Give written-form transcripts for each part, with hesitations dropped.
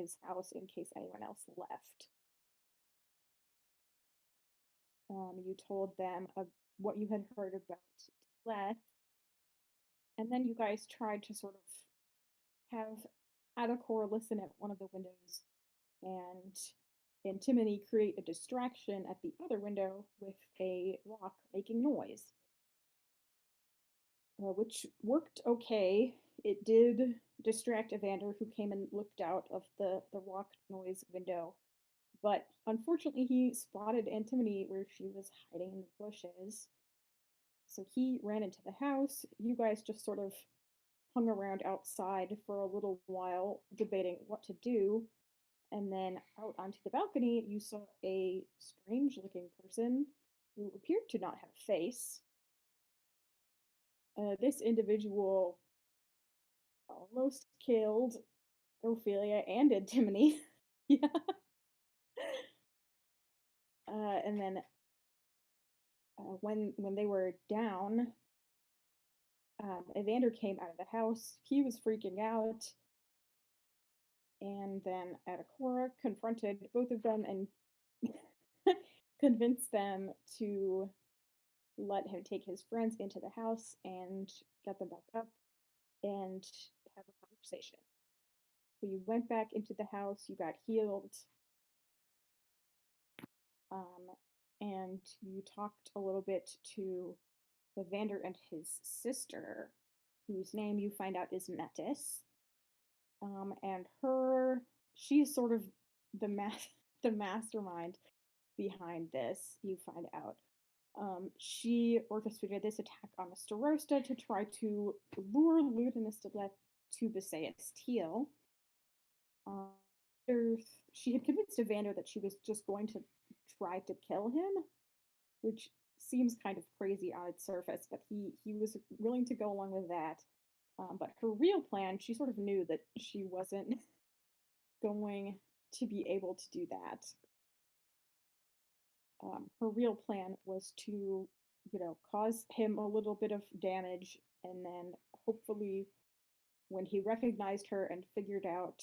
his house in case anyone else left. You told them what you had heard about Leth, and then you guys tried to sort of have Adakor listen at one of the windows and Antimony create a distraction at the other window with a rock making noise, which worked okay. It did distract Evander, who came and looked out of the rock noise window. But unfortunately, he spotted Antimony where she was hiding in the bushes. So he ran into the house. You guys just sort of hung around outside for a little while, debating what to do. And then out onto the balcony, you saw a strange looking person who appeared to not have a face. This individual almost killed Ophelia and Antimony. Yeah. And then when they were down, Evander came out of the house. He was freaking out. And then Adakora confronted both of them and convinced them to let him take his friends into the house and get them back up and have a conversation. So you went back into the house, you got healed, um, and you talked a little bit to Evander and his sister, whose name you find out is Metis. And she's sort of the the mastermind behind this, you find out. She orchestrated this attack on the Starosta to try to lure Ludinus to Bisaeus Teal. She had convinced Evander that she was just going to try to kill him, which seems kind of crazy on its surface, but he was willing to go along with that. But her real plan, she sort of knew that she wasn't going to be able to do that. Her real plan was to, cause him a little bit of damage, and then hopefully, when he recognized her and figured out,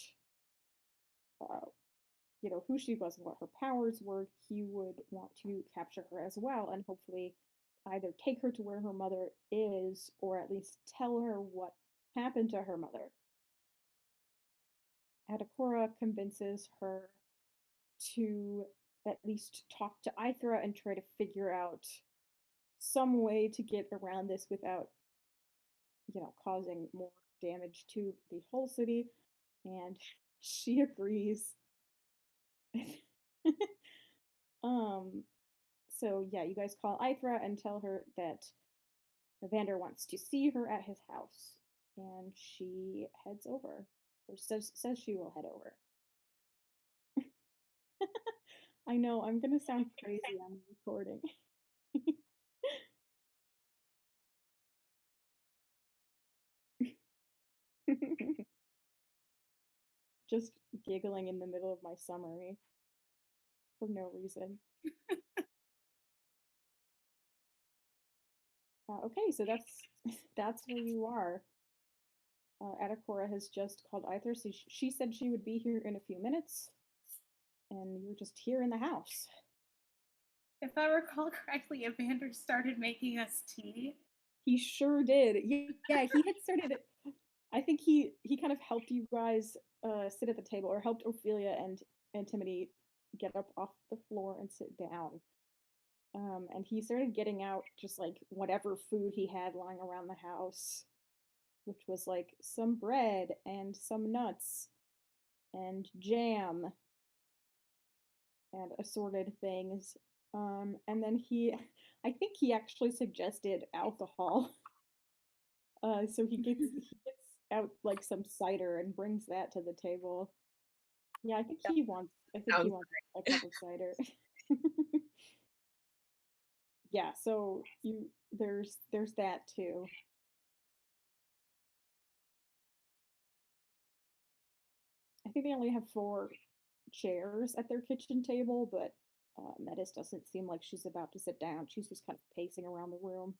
uh, who she was and what her powers were, he would want to capture her as well, and hopefully either take her to where her mother is, or at least tell her what happened to her mother. Adakora convinces her to at least talk to Ithra and try to figure out some way to get around this without, causing more damage to the whole city. And she agrees. um, so yeah, you guys call Ithra and tell her that Evander wants to see her at his house, and she heads over, or says she will head over. I know I'm gonna sound crazy on the recording. Just giggling in the middle of my summary for no reason. Okay, so that's where you are. Adakora has just called Ithra. So she said she would be here in a few minutes, and you're just here in the house. If I recall correctly, Evander started making us tea. He sure did. Yeah, he had started. I think he kind of helped you guys sit at the table, or helped Ophelia and Antimony get up off the floor and sit down. And he started getting out just like whatever food he had lying around the house, which was like some bread and some nuts and jam and assorted things. And then I think he actually suggested alcohol. So he gets out like some cider and brings that to the table. Yeah, I think he Sounds wants a cup of cider. Yeah, so there's that too. I think they only have 4 chairs at their kitchen table, but Metis doesn't seem like she's about to sit down. She's just kind of pacing around the room.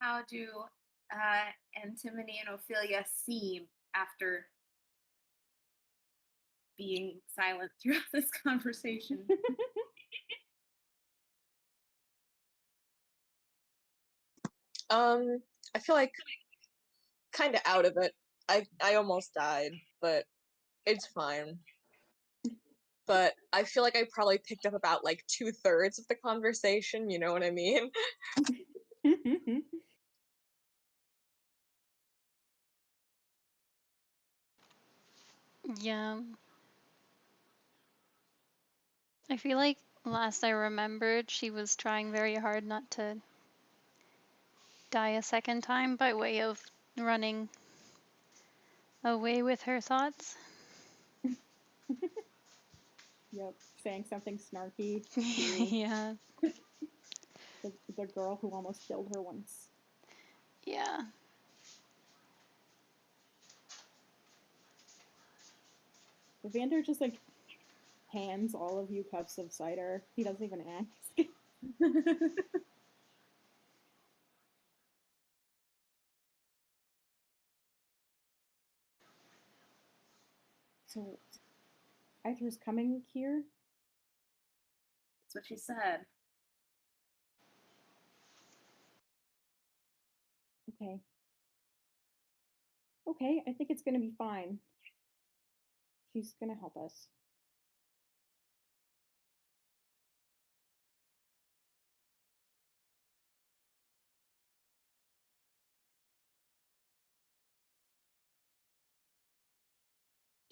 How do Antimony and Ophelia seem after being silent throughout this conversation? I feel like kind of out of it. I almost died, but it's fine. But I feel like I probably picked up about like 2/3 of the conversation. You know what I mean? Yeah. I feel like last I remembered, she was trying very hard not to die a second time by way of running away with her thoughts. Yep, saying something snarky to Yeah. the girl who almost killed her once. Yeah. Evander just like hands all of you cups of cider. He doesn't even ask. So, Aether's coming here? That's what she said. Okay. Okay, I think it's gonna be fine. She's gonna help us.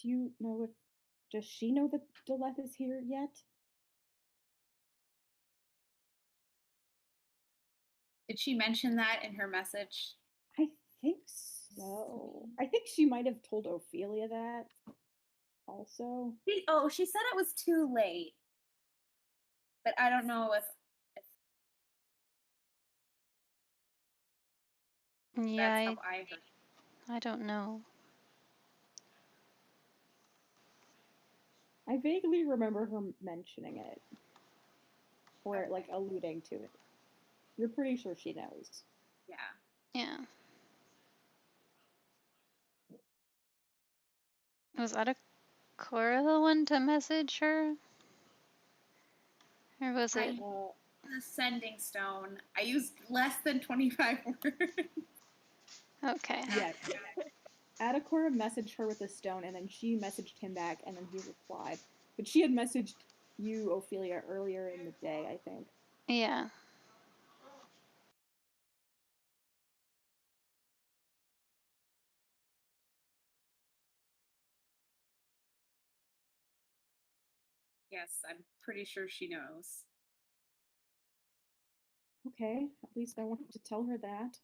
Do you know if does she know that Doleth is here yet? Did she mention that in her message? I think so. I think she might have told Ophelia that also. She said it was too late. But I don't know if Yeah, that's how I heard. I don't know. I vaguely remember her mentioning it. Or Okay. like alluding to it. You're pretty sure she knows. Yeah. Yeah. Was Adakora the one to message her? Or was it? The sending stone. I used less than 25 words. Okay. Yes. Adakora messaged her with a stone, and then she messaged him back, and then he replied. But she had messaged you, Ophelia, earlier in the day, I think. Yeah. Yes, I'm pretty sure she knows. Okay, at least I wanted to tell her that.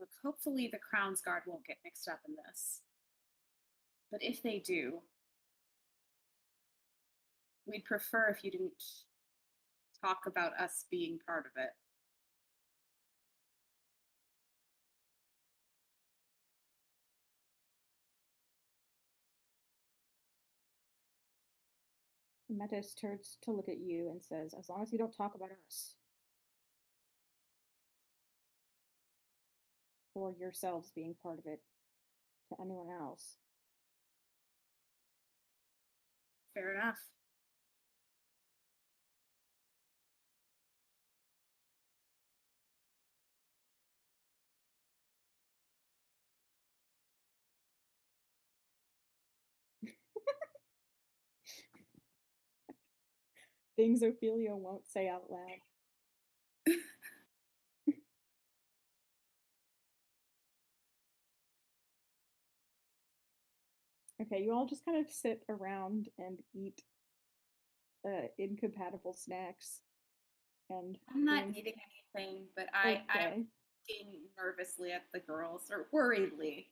Look, hopefully the Crown's Guard won't get mixed up in this. But if they do, we'd prefer if you didn't talk about us being part of it. Metis turns to look at you and says, as long as you don't talk about us. Or yourselves being part of it to anyone else. Fair enough. Things Ophelia won't say out loud. Okay, you all just kind of sit around and eat incompatible snacks. And I'm not eating anything, but I'm looking nervously at the girls, or worriedly.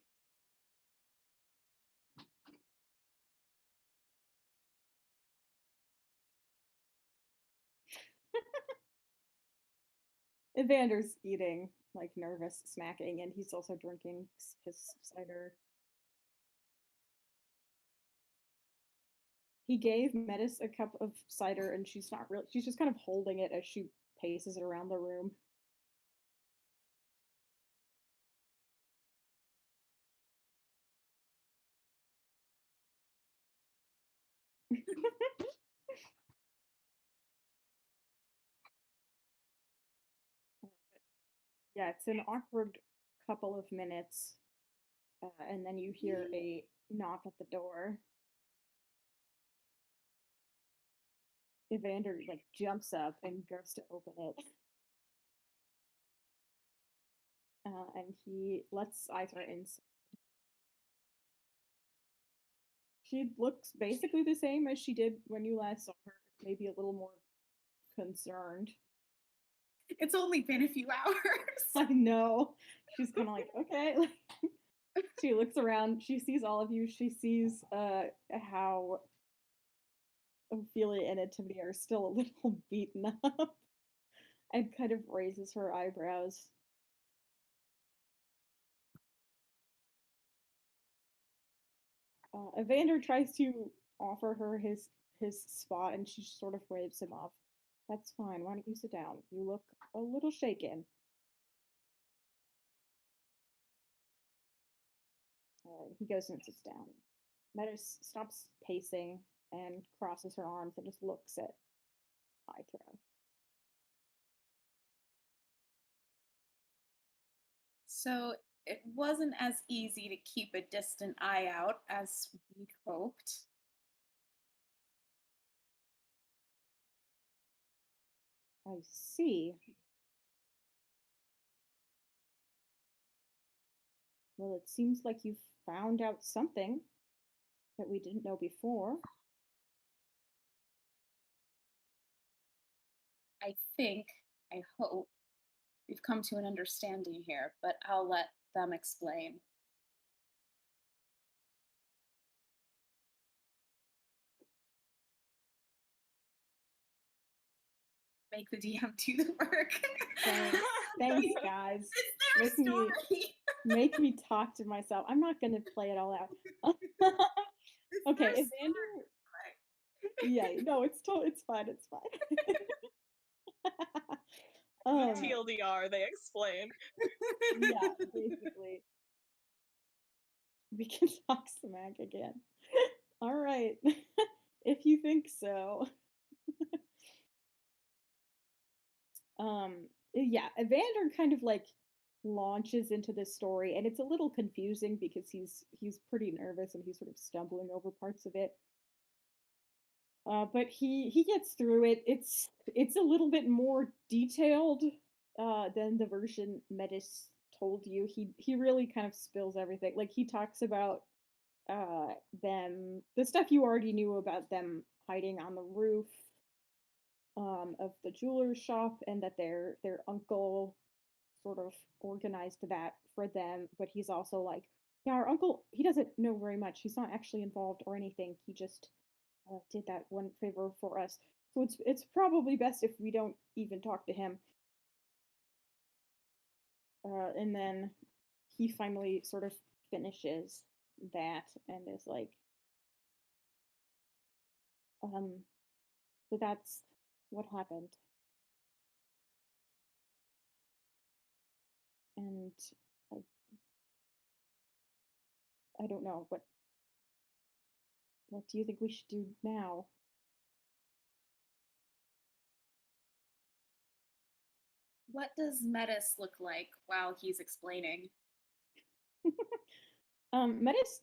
Evander's eating, like nervous, smacking, and he's also drinking his cider. He gave Metis a cup of cider, and she's not really. She's just kind of holding it as she paces it around the room. Yeah, it's an awkward couple of minutes, and then you hear a knock at the door. Evander like jumps up and goes to open it, and he lets Ithra in. She looks basically the same as she did when you last saw her, maybe a little more concerned. It's only been a few hours. I know. She's kind of like, okay. She looks around. She sees all of you. She sees how Ophelia and Antimony are still a little beaten up, and kind of raises her eyebrows. Evander tries to offer her his spot, and she sort of waves him off. That's fine. Why don't you sit down? You look a little shaken. He goes and sits down. Metis stops pacing and crosses her arms and just looks at Ithra. So it wasn't as easy to keep a distant eye out as we'd hoped. I see. Well, it seems like you found out something that we didn't know before. I hope, we've come to an understanding here, but I'll let them explain. Make the DM do the work. Thanks, guys. It's their story. Make me talk to myself. I'm not gonna play it all out. Okay, Evander. Yeah, no, it's fine. It's fine. TLDR, they explain. Yeah, basically. We can talk smack again. All right. If you think so. Yeah, Evander kind of like launches into this story, and it's a little confusing because he's pretty nervous and he's sort of stumbling over parts of it. But he gets through it. It's a little bit more detailed than the version Metis told you. He really kind of spills everything. Like he talks about them, the stuff you already knew about them hiding on the roof of the jeweler's shop, and that their uncle sort of organized that for them. But he's also like, yeah, our uncle, he doesn't know very much. He's not actually involved or anything. He just did that one favor for us. So it's probably best if we don't even talk to him. And then he finally sort of finishes that and is like, so that's what happened. And I, I don't know, what do you think we should do now? What does Metis look like while he's explaining? Metis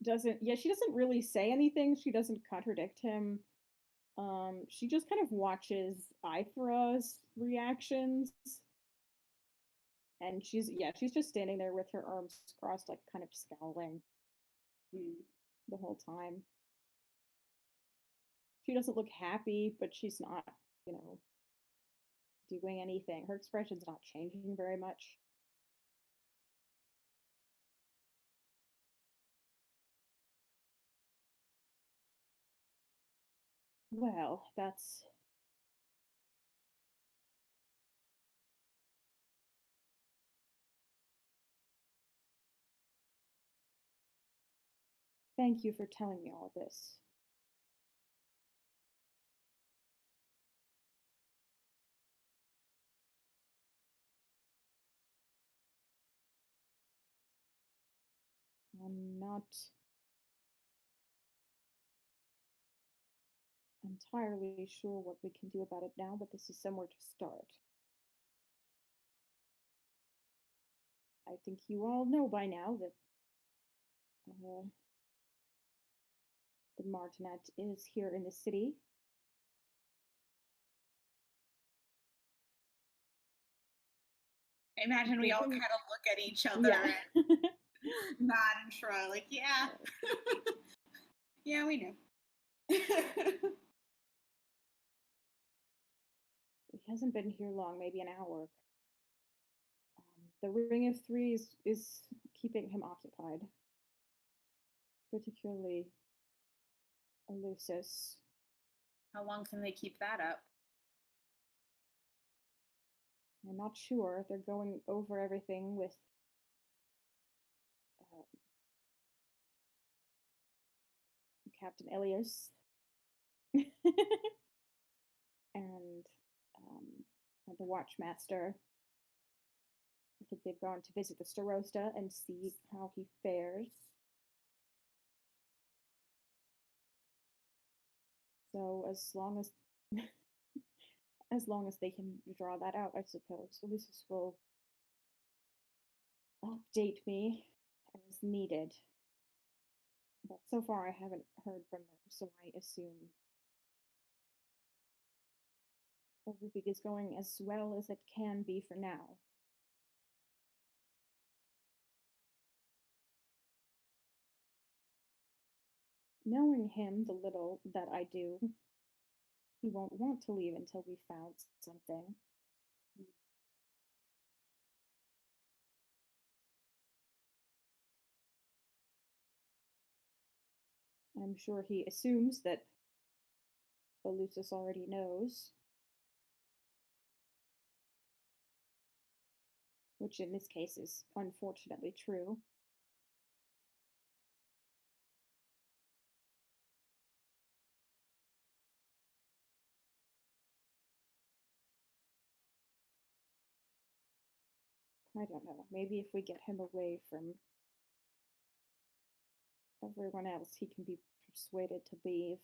she doesn't really say anything. She doesn't contradict him. She just kind of watches Ithra's reactions. And she's just standing there with her arms crossed, like kind of scowling the whole time. She doesn't look happy, but she's not, doing anything. Her expression's not changing very much. Well, Thank you for telling me all of this. I'm not entirely sure what we can do about it now, but this is somewhere to start. I think you all know by now that the Martinet is here in the city. I imagine we They're all bringing- kind of look at each other Yeah. and nod and shrug, like, yeah. Yeah, we knew. He hasn't been here long, maybe an hour. The Ring of Three is keeping him occupied, particularly Elusus. How long can they keep that up? I'm not sure. They're going over everything with Captain Elias and the Watchmaster. I think they've gone to visit the Starosta and see how he fares. So as long as as long as they can draw that out, I suppose. Elusus will update me as needed. But so far I haven't heard from them, so I assume everything is going as well as it can be for now. Knowing him the little that I do, he won't want to leave until we found something. I'm sure he assumes that Elusus already knows, which in this case is unfortunately true. I don't know. Maybe if we get him away from everyone else, he can be persuaded to leave.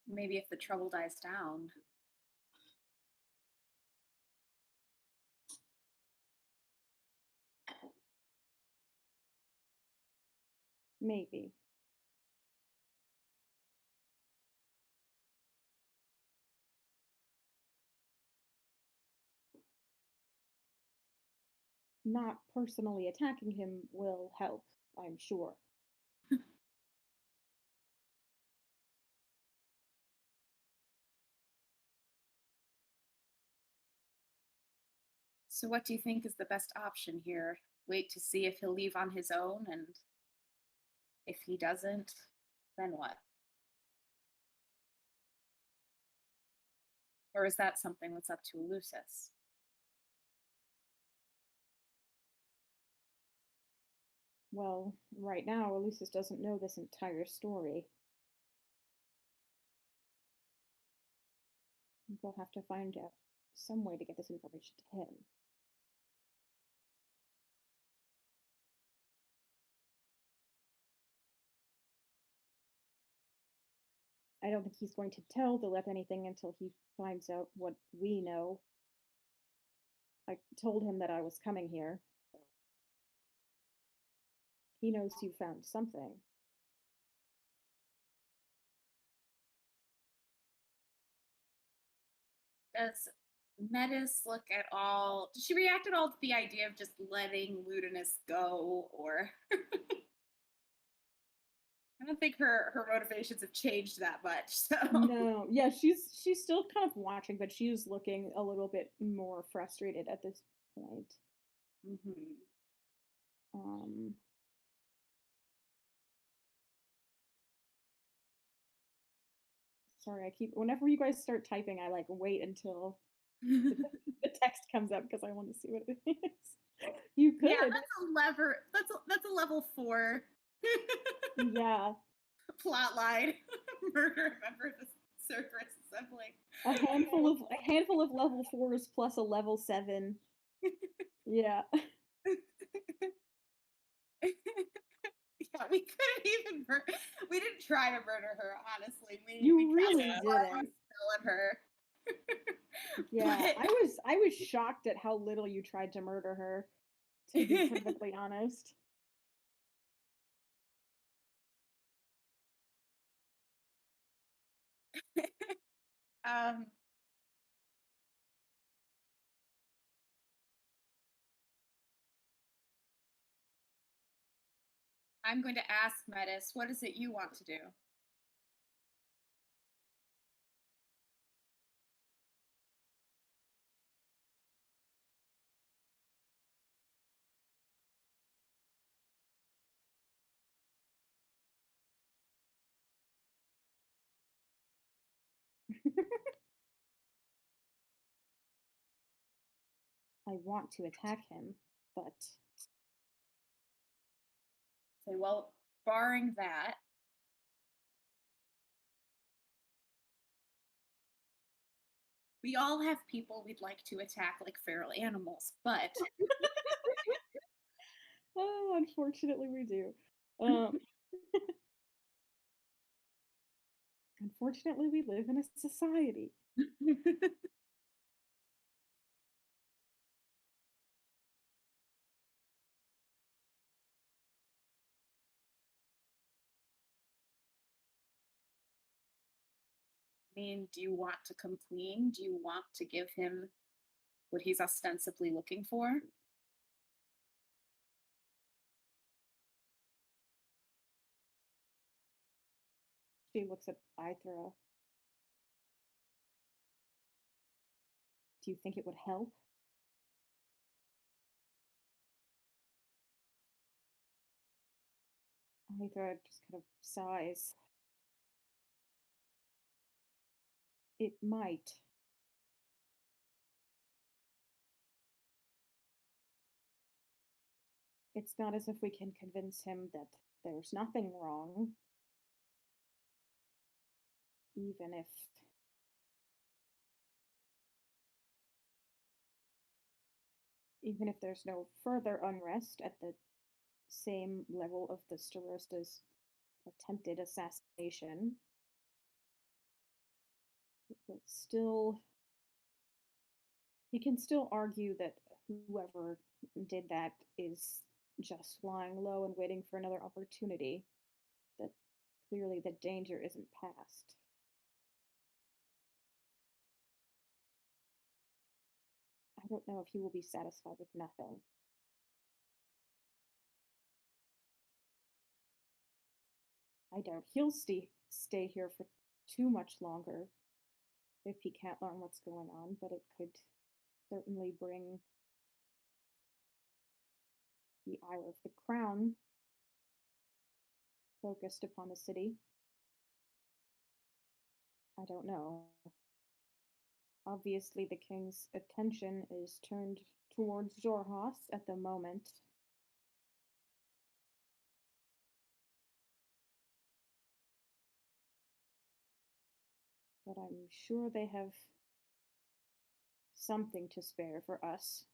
Maybe if the trouble dies down. Maybe. Not personally attacking him will help, I'm sure. So, what do you think is the best option here? Wait to see if he'll leave on his own, and if he doesn't, then what? Or is that something that's up to Elusus? Well, right now, Elusus doesn't know this entire story. We'll have to find out some way to get this information to him. I don't think he's going to tell Dileth anything until he finds out what we know. I told him that I was coming here. He knows you found something. Does Metis look at all? Does she react at all to the idea of just letting Ludinus go? Or I don't think her motivations have changed that much. So No, yeah, she's still kind of watching, but she's looking a little bit more frustrated at this point. Mhm. Um, Sorry, whenever you guys start typing, I like wait until The text comes up because I want to see what it is. You could. Yeah, that's a lever. That's a level 4 Yeah. plot line. Murder a member of the Cerberus Assembly. A handful of level 4s plus a level 7. Yeah. Yeah, we couldn't even. We didn't try to murder her. Honestly, You we really cast didn't. spell on her. Yeah. But- I was shocked at how little you tried to murder her, to be perfectly honest. um. I'm going to ask Metis, what is it you want to do? I want to attack him, but Okay, well, barring that, we all have people we'd like to attack like feral animals, but oh, unfortunately we do. Um, unfortunately we live in a society. I mean, do you want to complain? Do you want to give him what he's ostensibly looking for? She looks at Ithra. Do you think it would help? Ithra just kind of sighs. It might. It's not as if we can convince him that there's nothing wrong. Even if there's no further unrest at the same level of the Starosta's attempted assassination, it will still he can still argue that whoever did that is just lying low and waiting for another opportunity, that clearly the danger isn't past. I don't know if he will be satisfied with nothing. I doubt he'll stay here for too much longer if he can't learn what's going on, but it could certainly bring the ire of the crown focused upon the city. I don't know. Obviously, the king's attention is turned towards Xhorhas at the moment. But I'm sure they have something to spare for us.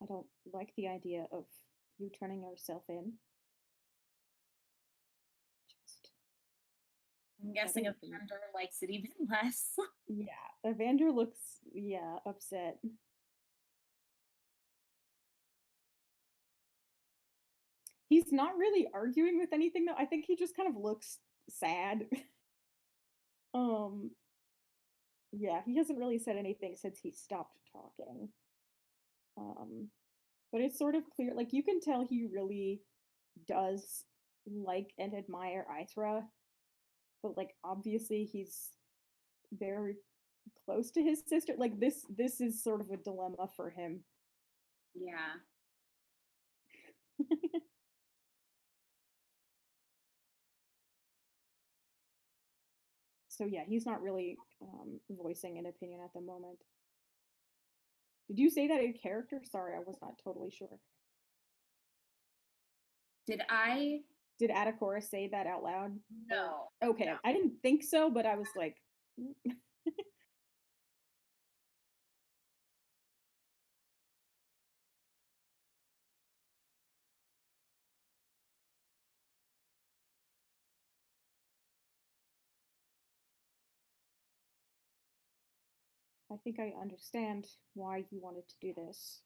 I don't like the idea of you turning yourself in. Just I'm guessing don't Evander likes it even less. yeah, Evander looks upset. He's not really arguing with anything though. I think he just kind of looks sad. um yeah, he hasn't really said anything since he stopped talking. Um but it's sort of clear, like you can tell he really does like and admire Ithra, but like obviously he's very close to his sister. Like this is sort of a dilemma for him. Yeah. So yeah, he's not really voicing an opinion at the moment. Did you say that in character? Sorry, I was not totally sure. Did I? Did Adakora say that out loud? No. Okay, no. I didn't think so, but I was like, "Mm." I think I understand why you wanted to do this.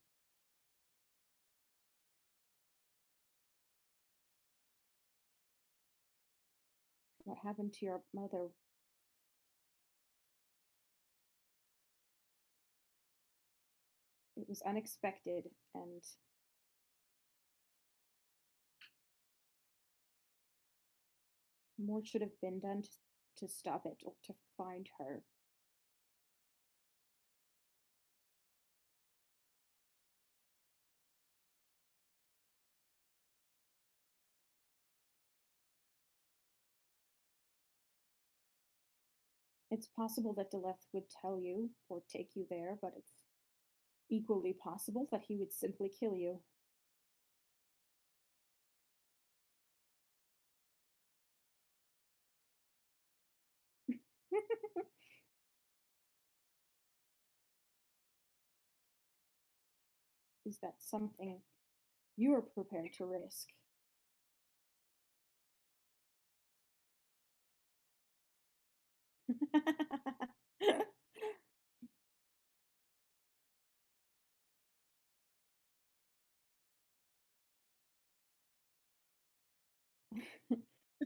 What happened to your mother? It was unexpected and more should have been done to stop it or to find her. It's possible that Deleth would tell you or take you there, but it's equally possible that he would simply kill you. Is that something you are prepared to risk?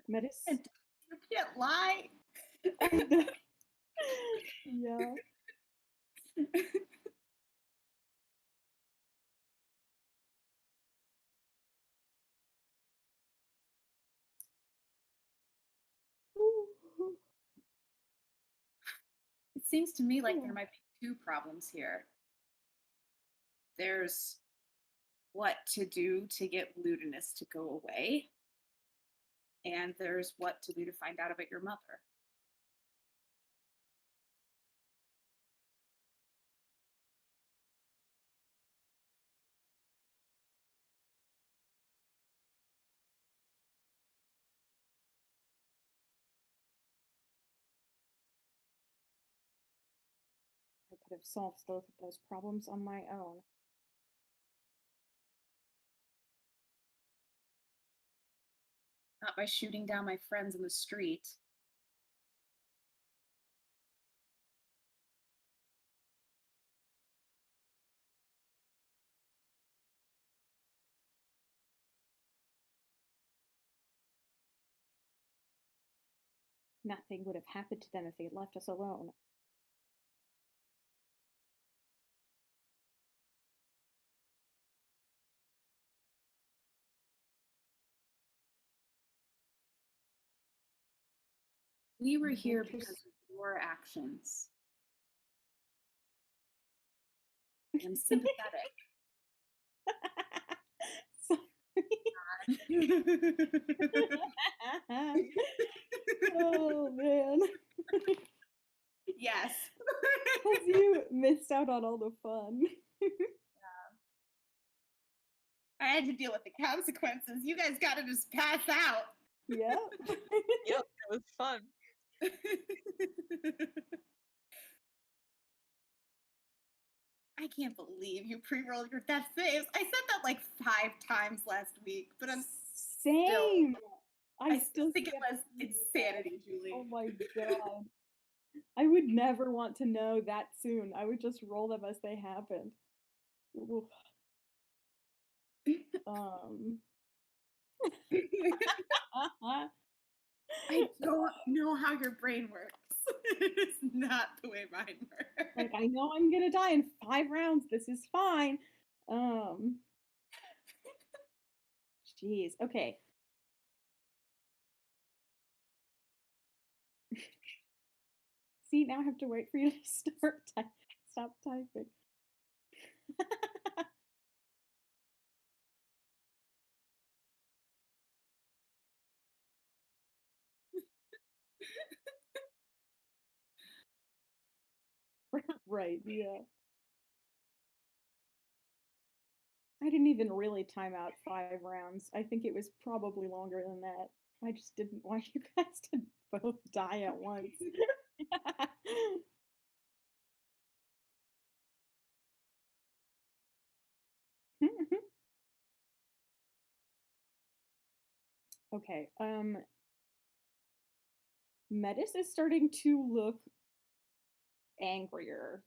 Metis? You can't lie. Yeah. It seems to me like there might be two problems here. There's what to do to get Ludinus to go away, and there's what to do to find out about your mother. I could have solved both of those problems on my own. Not by shooting down my friends in the street. Nothing would have happened to them if they had left us alone. We were Mhm. here because of your actions. I'm sympathetic. Oh man. Yes. Because you missed out on all the fun. I had to deal with the consequences. You guys gotta just pass out. Yep. Yep, it was fun. I can't believe you pre-rolled your death saves. I said that like 5 times last week, but I'm Same. I still think it can't was believe insanity, that. Julie. Oh my god. I would never want to know that soon. I would just roll them as they happened. Oof. Um. I don't know how your brain works. It's not the way mine works. Like, I know I'm gonna die in 5 rounds. This is fine. Jeez. Okay. See, now I have to wait for you to stop typing. Right, yeah. I didn't even really time out 5 rounds. I think it was probably longer than that. I just didn't want you guys to both die at once. Okay, Metis is starting to look angrier.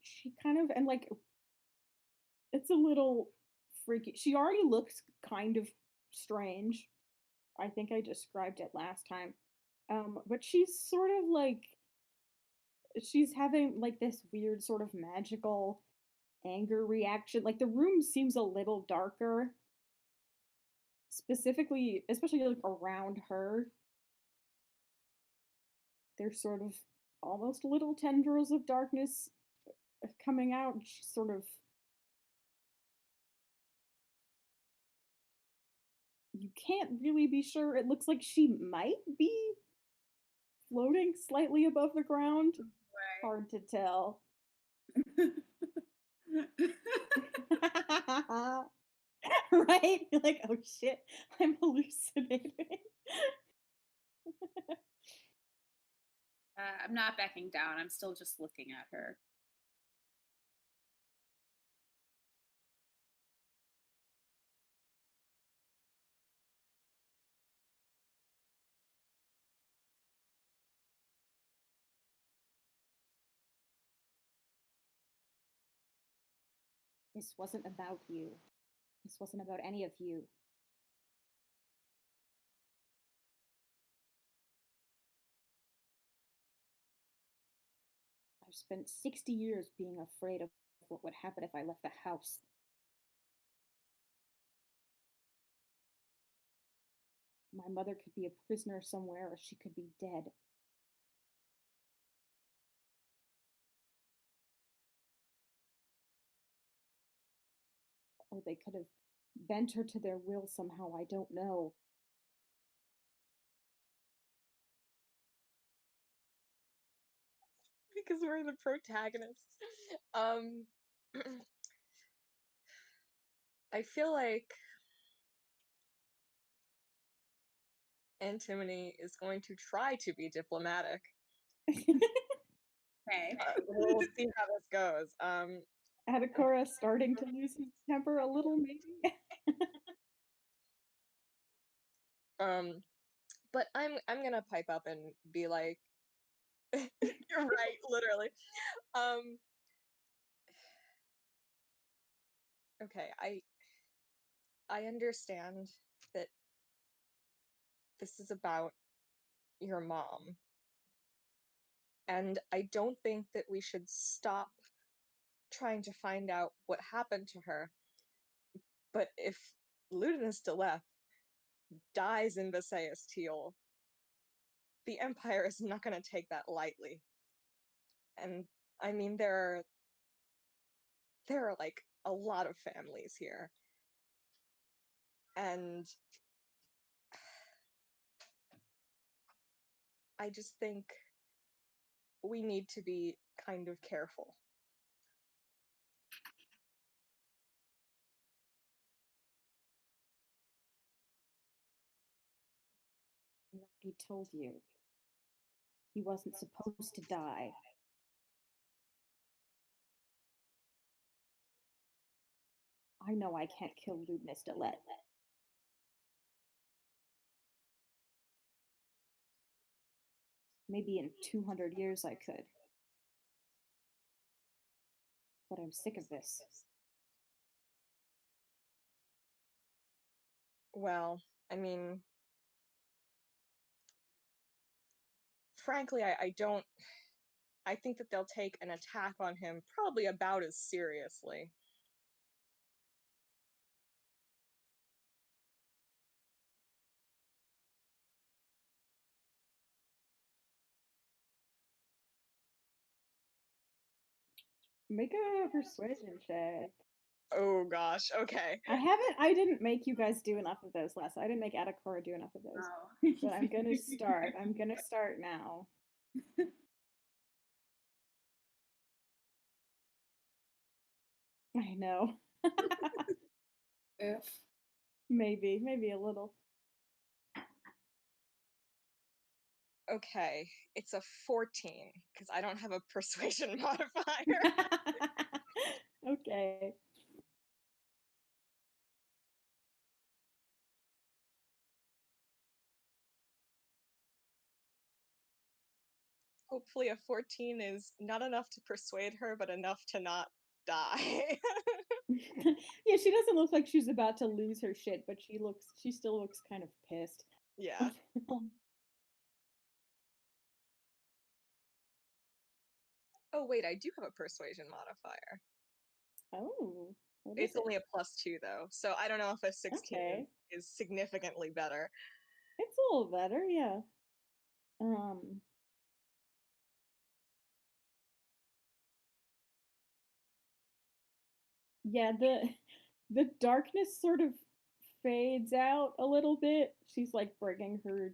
She kind of, and like it's a little freaky. She already looks kind of strange. I think I described it last time. But she's sort of like she's having like this weird sort of magical anger reaction. Like the room seems a little darker, specifically, especially like around her. There's sort of almost little tendrils of darkness coming out. She's sort of you can't really be sure. It looks like she might be floating slightly above the ground. Hard to tell. Right? You're like, oh shit, I'm hallucinating. I'm not backing down. I'm still just looking at her. This wasn't about you. This wasn't about any of you. I've spent 60 years being afraid of what would happen if I left the house. My mother could be a prisoner somewhere, or she could be dead. Or they could have bent her to their will somehow, I don't know. Because we're the protagonists. Um, I feel like Antimony is going to try to be diplomatic. Okay. We'll see how this goes. Adakora starting to lose his temper a little, maybe. But I'm gonna pipe up and be like, you're right, literally. Okay, I understand that this is about your mom, and I don't think that we should stop trying to find out what happened to her. But if Ludinus Deleth dies in Visayas Teal, the Empire is not going to take that lightly. And I mean, there are like a lot of families here, and I just think we need to be kind of careful. He told you. He wasn't supposed to die. I know I can't kill Ludinus Deleth. Maybe in 200 years I could. But I'm sick of this. Well, I mean, frankly, I don't. I think that they'll take an attack on him probably about as seriously. Make a persuasion check. Oh gosh. Okay. I didn't make you guys do enough of those last. I didn't make Adakora do enough of those. Oh. But I'm gonna start. I'm gonna start now. I know. Oof. Maybe a little. Okay. It's a 14 because I don't have a persuasion modifier. Okay. Hopefully, a 14 is not enough to persuade her, but enough to not die. Yeah, she doesn't look like she's about to lose her shit, but she still looks kind of pissed. Yeah. Oh, wait, I do have a persuasion modifier. Oh, what is It's it? only a +2, though, so I don't know if a 16 Okay. is significantly better. It's a little better, yeah. Um, yeah, the darkness sort of fades out a little bit. She's like bringing her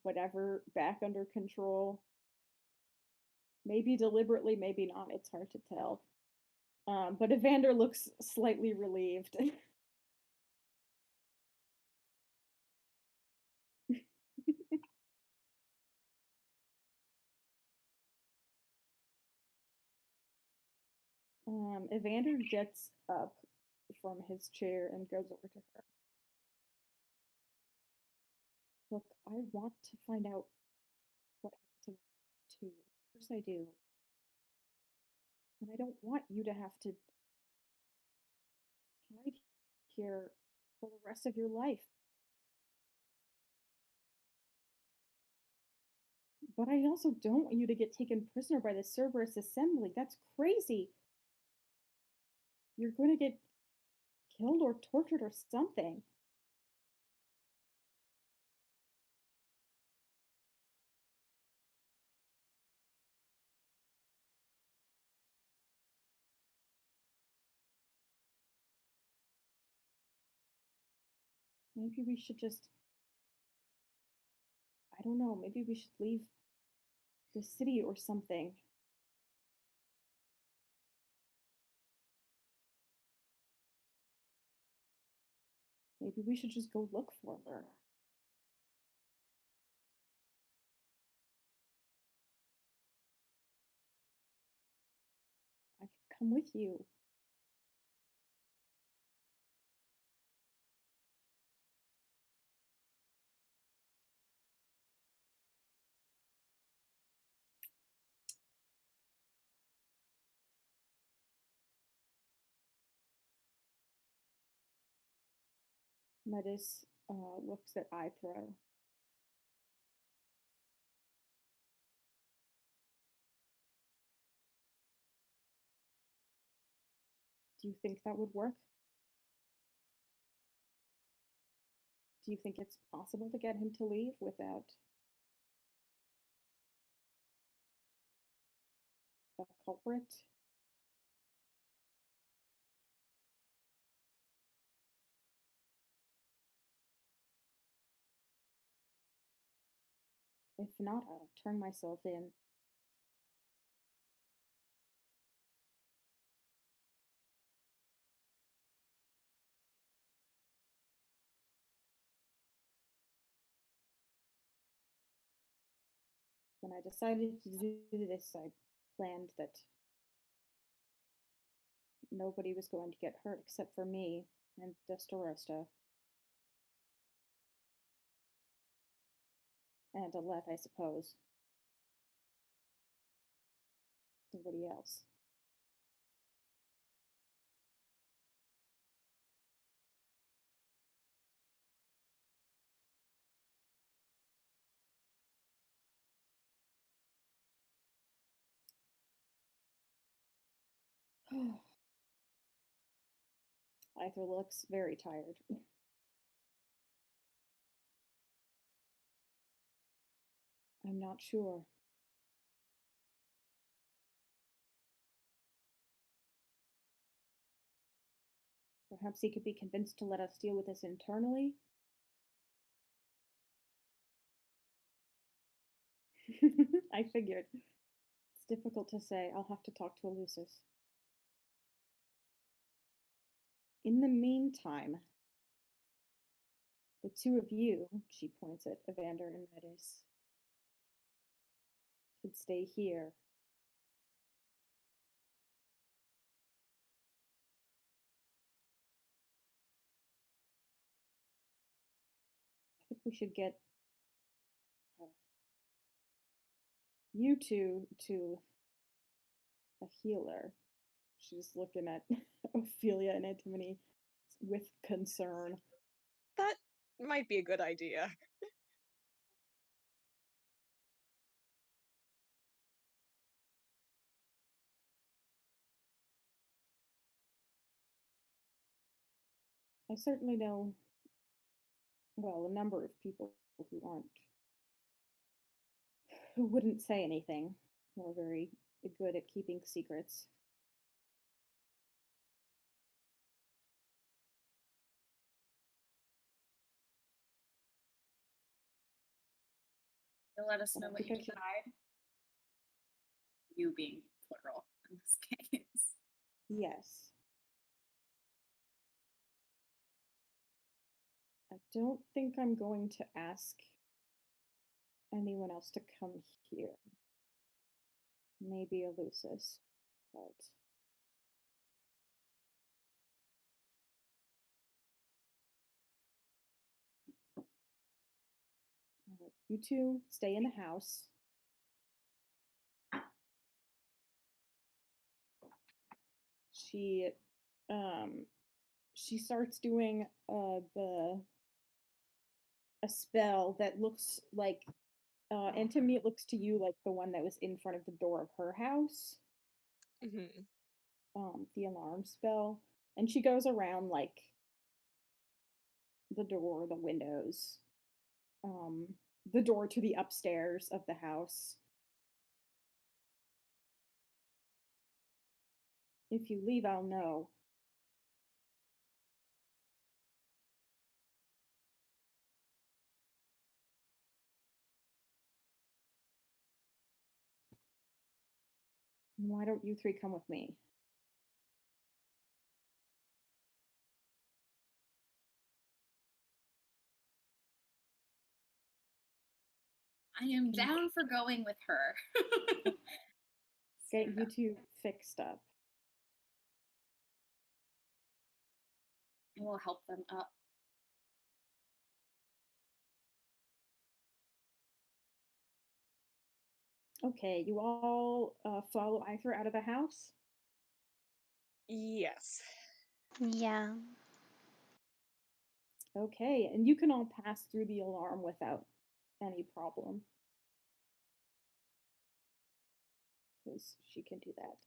whatever back under control. Maybe deliberately, maybe not. It's hard to tell. But Evander looks slightly relieved. Evander gets up from his chair and goes over to her. Look, I want to find out what happened to too. Of course I do. And I don't want you to have to hide here for the rest of your life. But I also don't want you to get taken prisoner by the Cerberus Assembly. That's crazy. You're going to get killed or tortured or something. Maybe we should just, I don't know, maybe we should leave the city or something. Maybe we should just go look for her. I could come with you. Metis looks at Ithra. Do you think that would work? Do you think it's possible to get him to leave without a culprit? If not, I'll turn myself in. When I decided to do this, I planned that nobody was going to get hurt except for me and Destorosta. And Aleth, I suppose. Nobody else. Ithra looks very tired. I'm not sure. Perhaps he could be convinced to let us deal with this internally. I figured. It's difficult to say. I'll have to talk to Elusus. In the meantime, the two of you, she points at Evander and Metis, should stay here. I think we should get you two to a healer. She's looking at Ophelia and Antimony with concern. That might be a good idea. I certainly know, well, a number of people who wouldn't say anything, who are very good at keeping secrets. You'll let us I know don't what think you I should. decide. You being plural in this case. Yes. I don't think I'm going to ask anyone else to come here. Maybe Elusus, but alright, you two stay in the house. She she starts doing a spell that looks like and to me it looks to you like the one that was in front of the door of her house. Mhm. The alarm spell. And she goes around like the door, the windows, the door to the upstairs of the house. If you leave, I'll know. Why don't you three come with me? I am down for going with her. Get Stand you up. two fixed up. I will help them up. Okay, you all follow Aethra out of the house? Yes. Yeah. Okay, and you can all pass through the alarm without any problem. Because she can do that.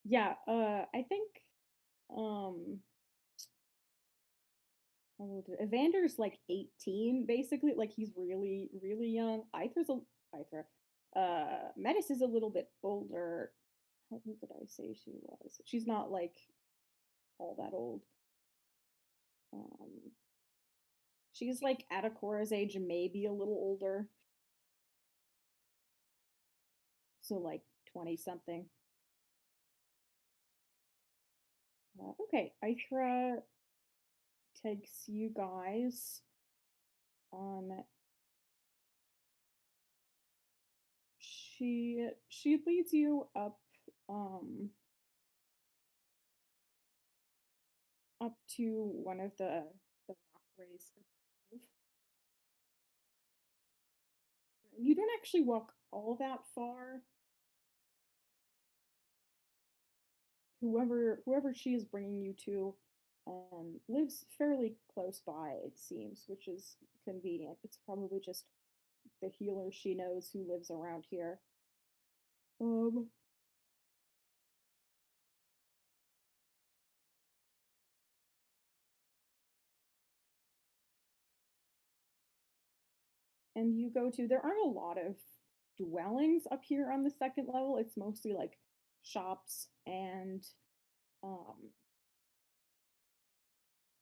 Yeah, I think how old is Evander's like 18, basically. Like he's really, really young. Aethra. Metis is a little bit older. How old did I say she was? She's not like all that old. Um, she's like Atakora's age, maybe a little older. So like 20 something. Okay, Aethra takes you guys on. She leads you up to one of the walkways above. You don't actually walk all that far. Whoever she is bringing you to lives fairly close by, it seems, which is convenient. It's probably just the healer she knows who lives around here. Um, and you go to, there aren't a lot of dwellings up here on the second level. It's mostly like shops and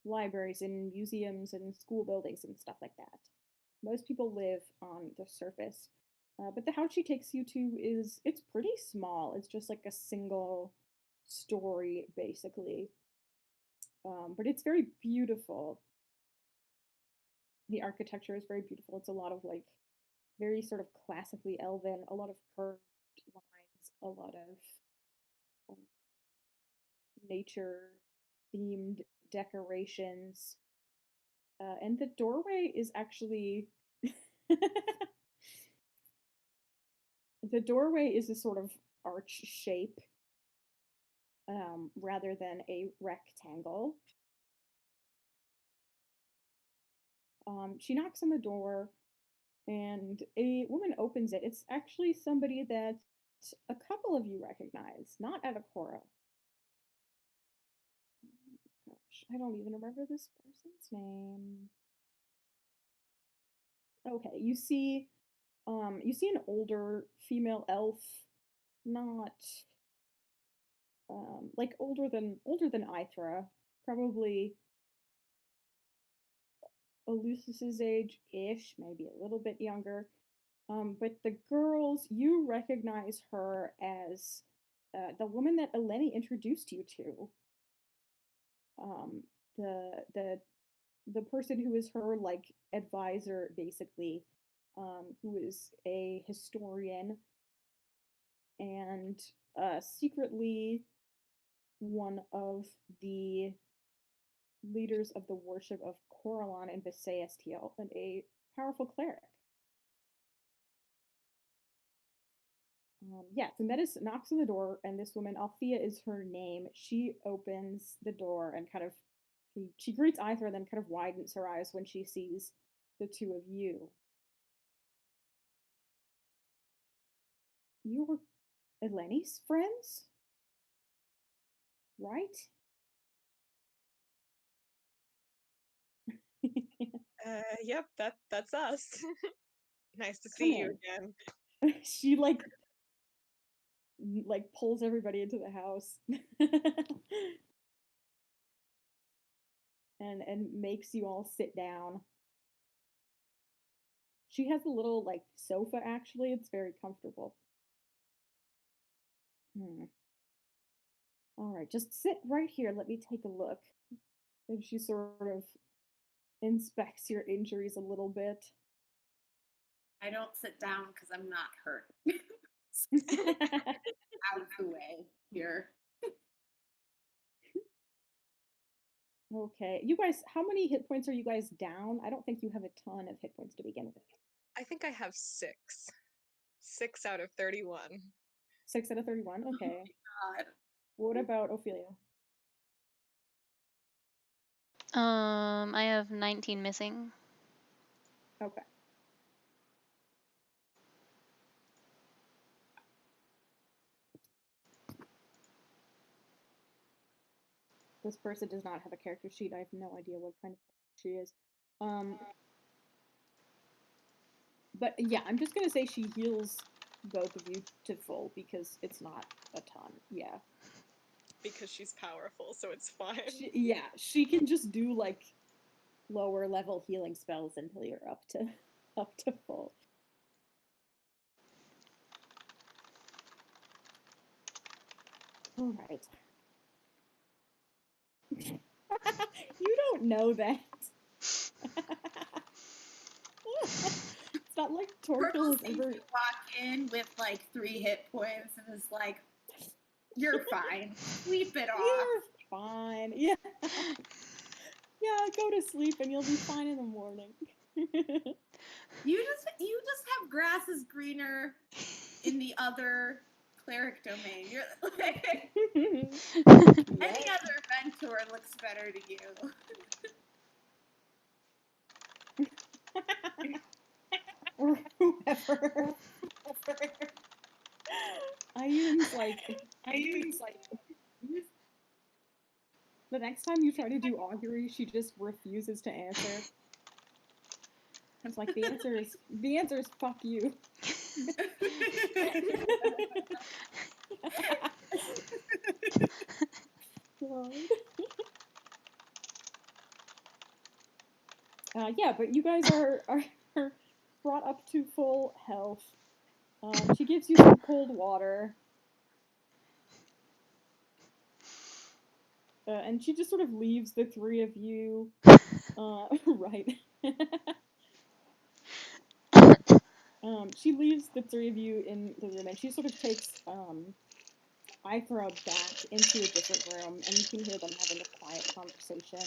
libraries and museums and school buildings and stuff like that. Most people live on the surface. But the house she takes you to it's pretty small. It's just like a single story, basically. But it's very beautiful. The architecture is very beautiful. It's a lot of like very sort of classically elven, a lot of curved lines, a lot of nature themed decorations. And the doorway is actually the doorway is a sort of arch shape rather than a rectangle. She knocks on the door and a woman opens it. It's actually somebody that a couple of you recognize, not Adakora. Gosh, I don't even remember this person's name. Okay, you see an older female elf, not like older than Ithra, probably Elucis's age-ish, maybe a little bit younger. But the girls, you recognize her as the woman that Eleni introduced you to. The person who is her like advisor, basically, who is a historian and secretly one of the leaders of the worship of Coralon and Visaestiel, and a powerful cleric. Yeah, so Metis knocks on the door, and this woman, Althea is her name. She opens the door and kind of she greets Ithra, and then kind of widens her eyes when she sees the two of you. You're Eleni's friends, right? Yep, that's us. Nice to Come see you in. again. She like pulls everybody into the house and makes you all sit down. She has a little like sofa, actually. It's very comfortable. All right, just sit right here. Let me take a look. And she sort of inspects your injuries a little bit. I don't sit down because I'm not hurt. Out of the way here. Okay, you guys, how many hit points are you guys down? I don't think you have a ton of hit points to begin with. I think I have 6. 6 out of 31. 6 out of 31? Okay. God. What about Ophelia? I have 19 missing. Okay. This person does not have a character sheet. I have no idea what kind of she is. But yeah, I'm just gonna say she heals both of you to full because it's not a ton. Yeah. Because she's powerful, so it's fine. She can just do like lower level healing spells until you're up to full. All right. You don't know that. It's not like Torkel has ever walk in with like 3 hit points and is like, "You're fine. Sleep it off." You're fine. Yeah. Yeah, go to sleep and you'll be fine in the morning. You just have grass is greener in the other cleric domain. You're like any other mentor looks better to you. Or whoever. Ion's like the next time you try to do augury, she just refuses to answer. It's like the answer is fuck you. God. Yeah, but you guys are brought up to full health. She gives you some cold water. And she just sort of leaves the three of you. Right. She leaves the three of you in the room, and she sort of takes Ithra back into a different room, and you can hear them having a quiet conversation.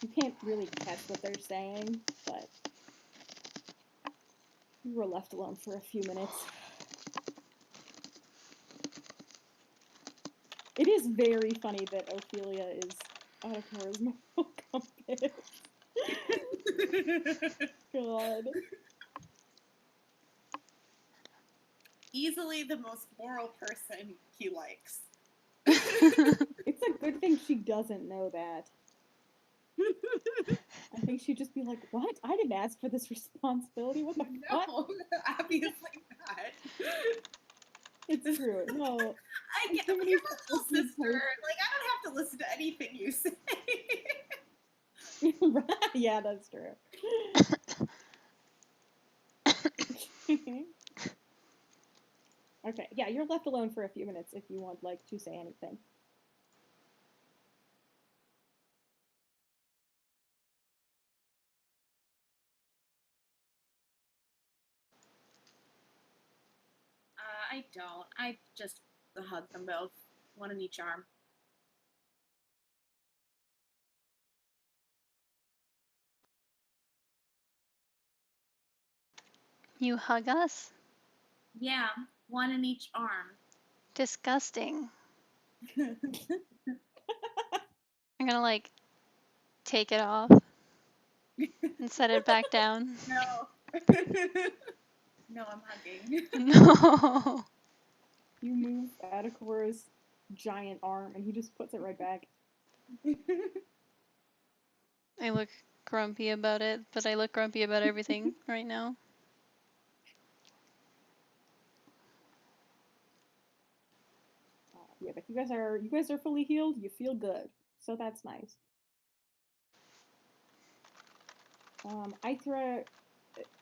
You can't really catch what they're saying, but you were left alone for a few minutes. It is very funny that Ophelia is Adakora's moral compass. God. Easily the most moral person he likes. It's a good thing she doesn't know that. I think she'd just be like, what? I didn't ask for this responsibility. What the fuck? No, obviously not. It's true. No. I get Antimony's your the little ultimate sister. Like, I don't have to listen to anything you say. Yeah, that's true. Okay, yeah, you're left alone for a few minutes if you want, like, to say anything. I don't. I just hug them both, one in each arm. You hug us? Yeah, one in each arm. Disgusting. I'm gonna like take it off and set it back down. No. No, I'm hugging. No. You move Adakora's giant arm, and he just puts it right back. I look grumpy about it, but I look grumpy about everything right now. Yeah, but you guys are fully healed. You feel good, so that's nice. Ithra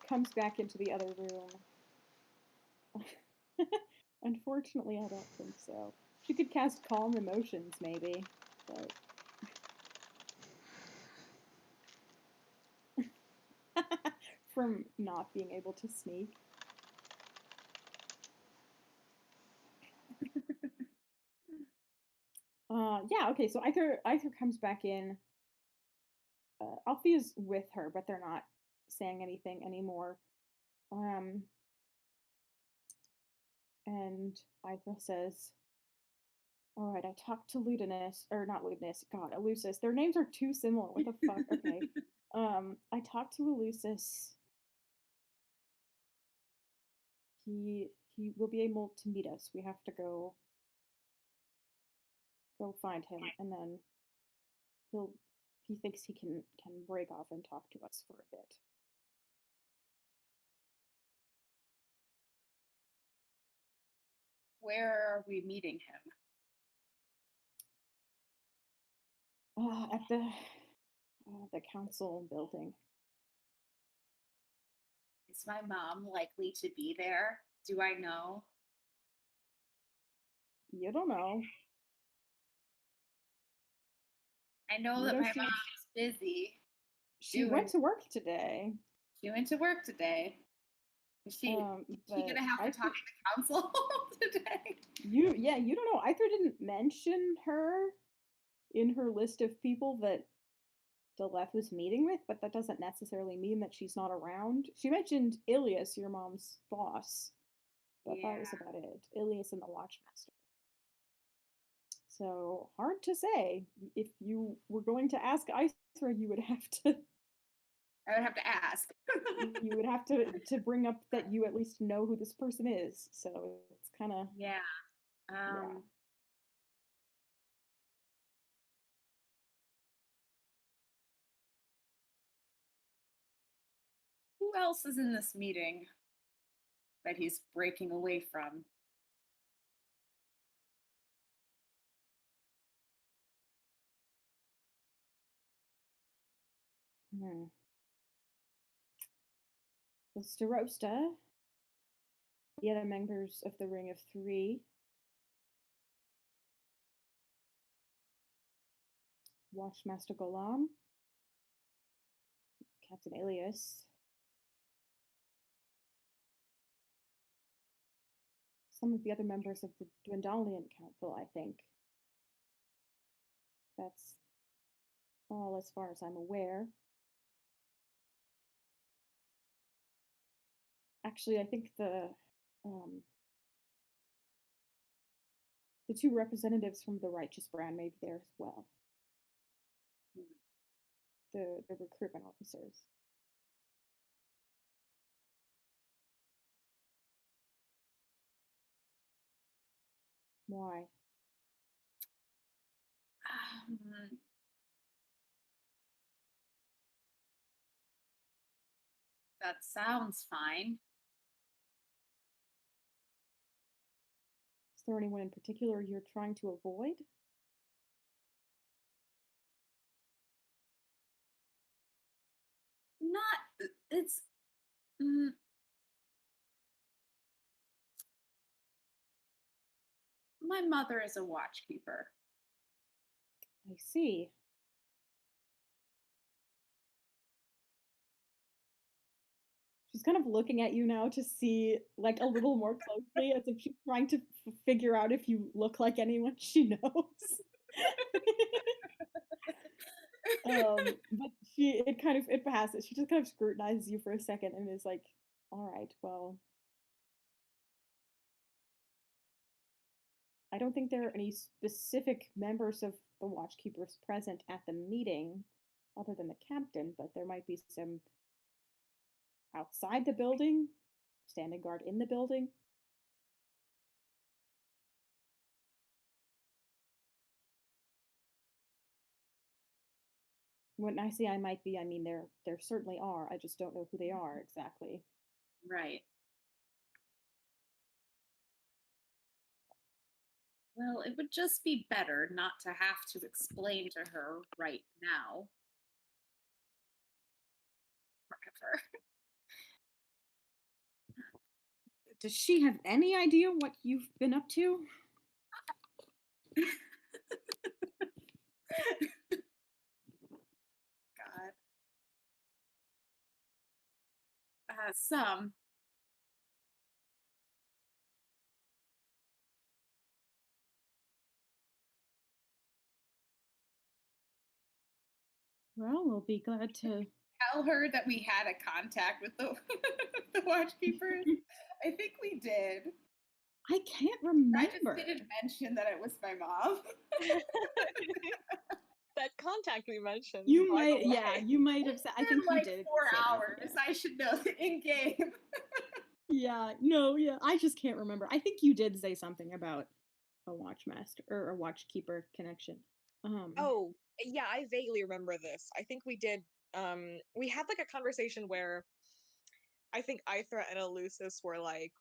comes back into the other room. Unfortunately, I don't think so. She could cast Calm Emotions, maybe, but from not being able to sneak. Yeah, okay, so Ithra comes back in. Althea's with her, but they're not saying anything anymore. And Ithra says, all right, I talked to Ludinus, or not Ludinus, God, Eleusis. Their names are too similar. What the fuck? Okay. I talked to Eleusis. He will be able to meet us. We have to go find him, and then he thinks he can break off and talk to us for a bit. Where are we meeting him? At the council building. Is my mom likely to be there? Do I know? You don't know. I know You that know my mom's busy. She went to work today. She went to work today. Is she gonna have to talk to the council today? You don't know. Ithra didn't mention her in her list of people that Deleth was meeting with, but that doesn't necessarily mean that she's not around. She mentioned Ilias, your mom's boss, but that was about it. Ilias and the Watchmaster. So hard to say. If you were going to ask Ithra, you would have to. I would have to ask. You would have to bring up that you at least know who this person is. So it's kind of yeah. Who else is in this meeting that he's breaking away from? Hmm. The Starosta, the other members of the Ring of Three, Watchmaster Golan, Captain Ilias, some of the other members of the Dwendalian Council, I think. That's all as far as I'm aware. Actually, I think um, the two representatives from the Righteous Brand may be there as well. The recruitment officers. Why? Um, that sounds fine. Is there anyone in particular you're trying to avoid? Not. It's. mm, my mother is a watchkeeper. I see. She's kind of looking at you now to see, like, a little more closely, as if she's trying to figure out if you look like anyone she knows. But it passes. She just kind of scrutinizes you for a second and is like, all right, well, I don't think there are any specific members of the Watchkeepers present at the meeting other than the captain, but there might be some outside the building, standing guard in the building. When I say I might be, I mean there certainly are. I just don't know who they are exactly. Right. Well, it would just be better not to have to explain to her right now. Forever. Does she have any idea what you've been up to? God. Some. Well, we'll be glad to. Tell her that we had a contact with the the watchkeepers. I think we did. I can't I just remember. didn't mention that it was my mom. That contact we mentioned. You by the might, yeah, way. you might have said. I It's think been you like did 4 say that, hours. yeah. I should know in game. Yeah, no, yeah, I just can't remember. I think you did say something about a watchmaster or a watchkeeper connection. Oh, yeah, I vaguely remember this. I think we did. We had like a conversation where I think Ithra and Elusis were like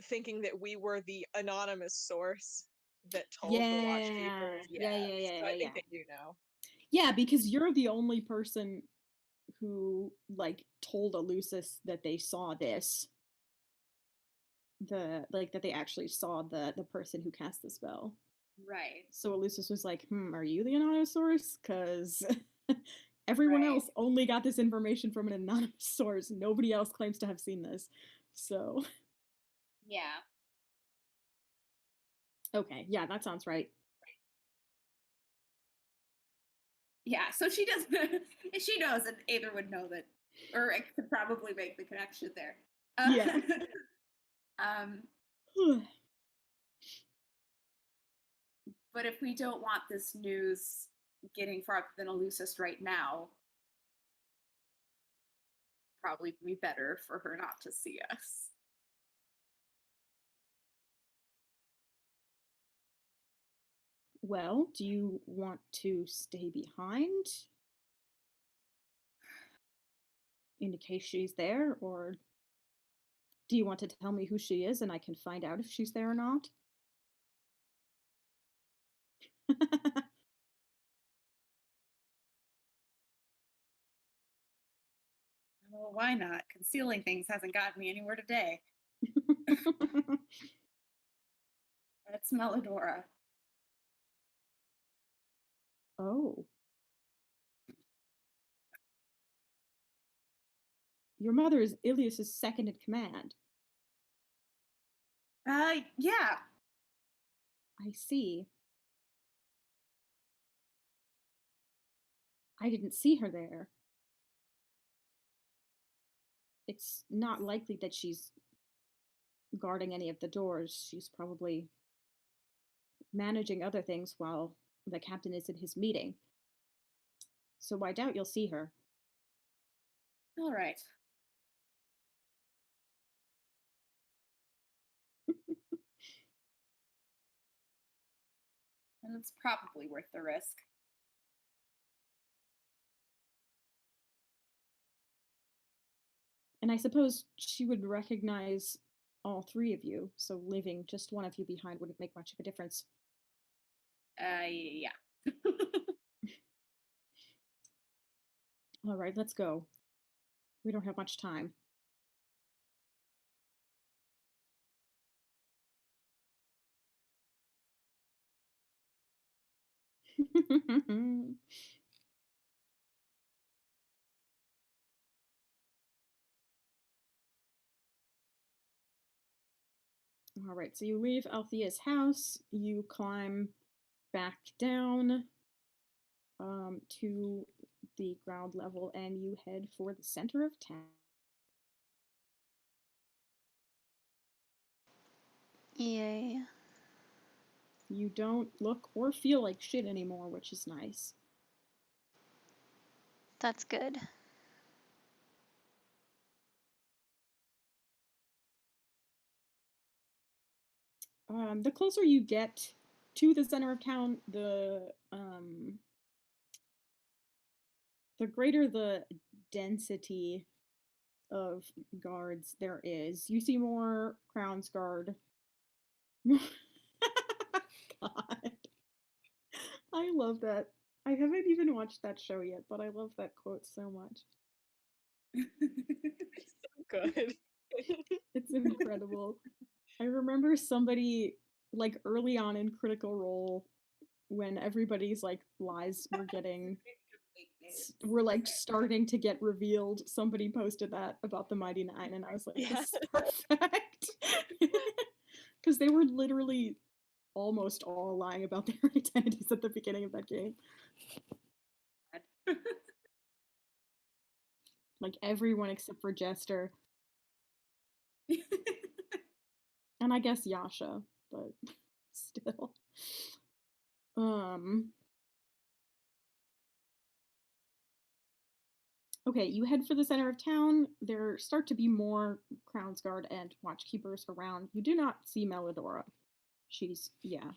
thinking that we were the anonymous source that told the watchkeepers. So I think that you know. Yeah, because you're the only person who like told Elusis that they saw this. That they actually saw the person who cast the spell. Right. So Elusis was like, are you the anonymous source? Because everyone Right. else only got this information from an anonymous source. Nobody else claims to have seen this. So, Yeah. okay, yeah, that sounds right. Yeah. So she doesn't. She knows, and Aether would know that, or I could probably make the connection there. Yeah. um. But if we don't want this news getting farther than Elusis right now, probably be better for her not to see us. Well, do you want to stay behind? in case she's there, or do you want to tell me who she is and I can find out if she's there or not? Well, why not? Concealing things hasn't gotten me anywhere today. That's Melodora. Oh. Your mother is Ilias's second in command. Yeah. I see. I didn't see her there. It's not likely that she's guarding any of the doors. She's probably managing other things while the captain is in his meeting. So I doubt you'll see her. All right. And it's probably worth the risk. And I suppose she would recognize all three of you, so leaving just one of you behind wouldn't make much of a difference. Yeah. All right, let's go. We don't have much time. All right, so you leave Althea's house, you climb back down to the ground level, and you head for the center of town. Yay. You don't look or feel like shit anymore, which is nice. That's good. The closer you get to the center of town, the greater the density of guards there is. You see more Crown's Guard. God. I love that. I haven't even watched that show yet, but I love that quote so much. Good. It's incredible. I remember somebody like early on in Critical Role when everybody's like lies were like starting to get revealed. Somebody posted that about the Mighty Nine, and I was like, this is perfect. Because they were literally almost all lying about their identities at the beginning of that game. Like everyone except for Jester. And I guess Yasha, but still. Okay, you head for the center of town. There start to be more Crown's Guard and Watchkeepers around. You do not see Melodora. She's, yeah,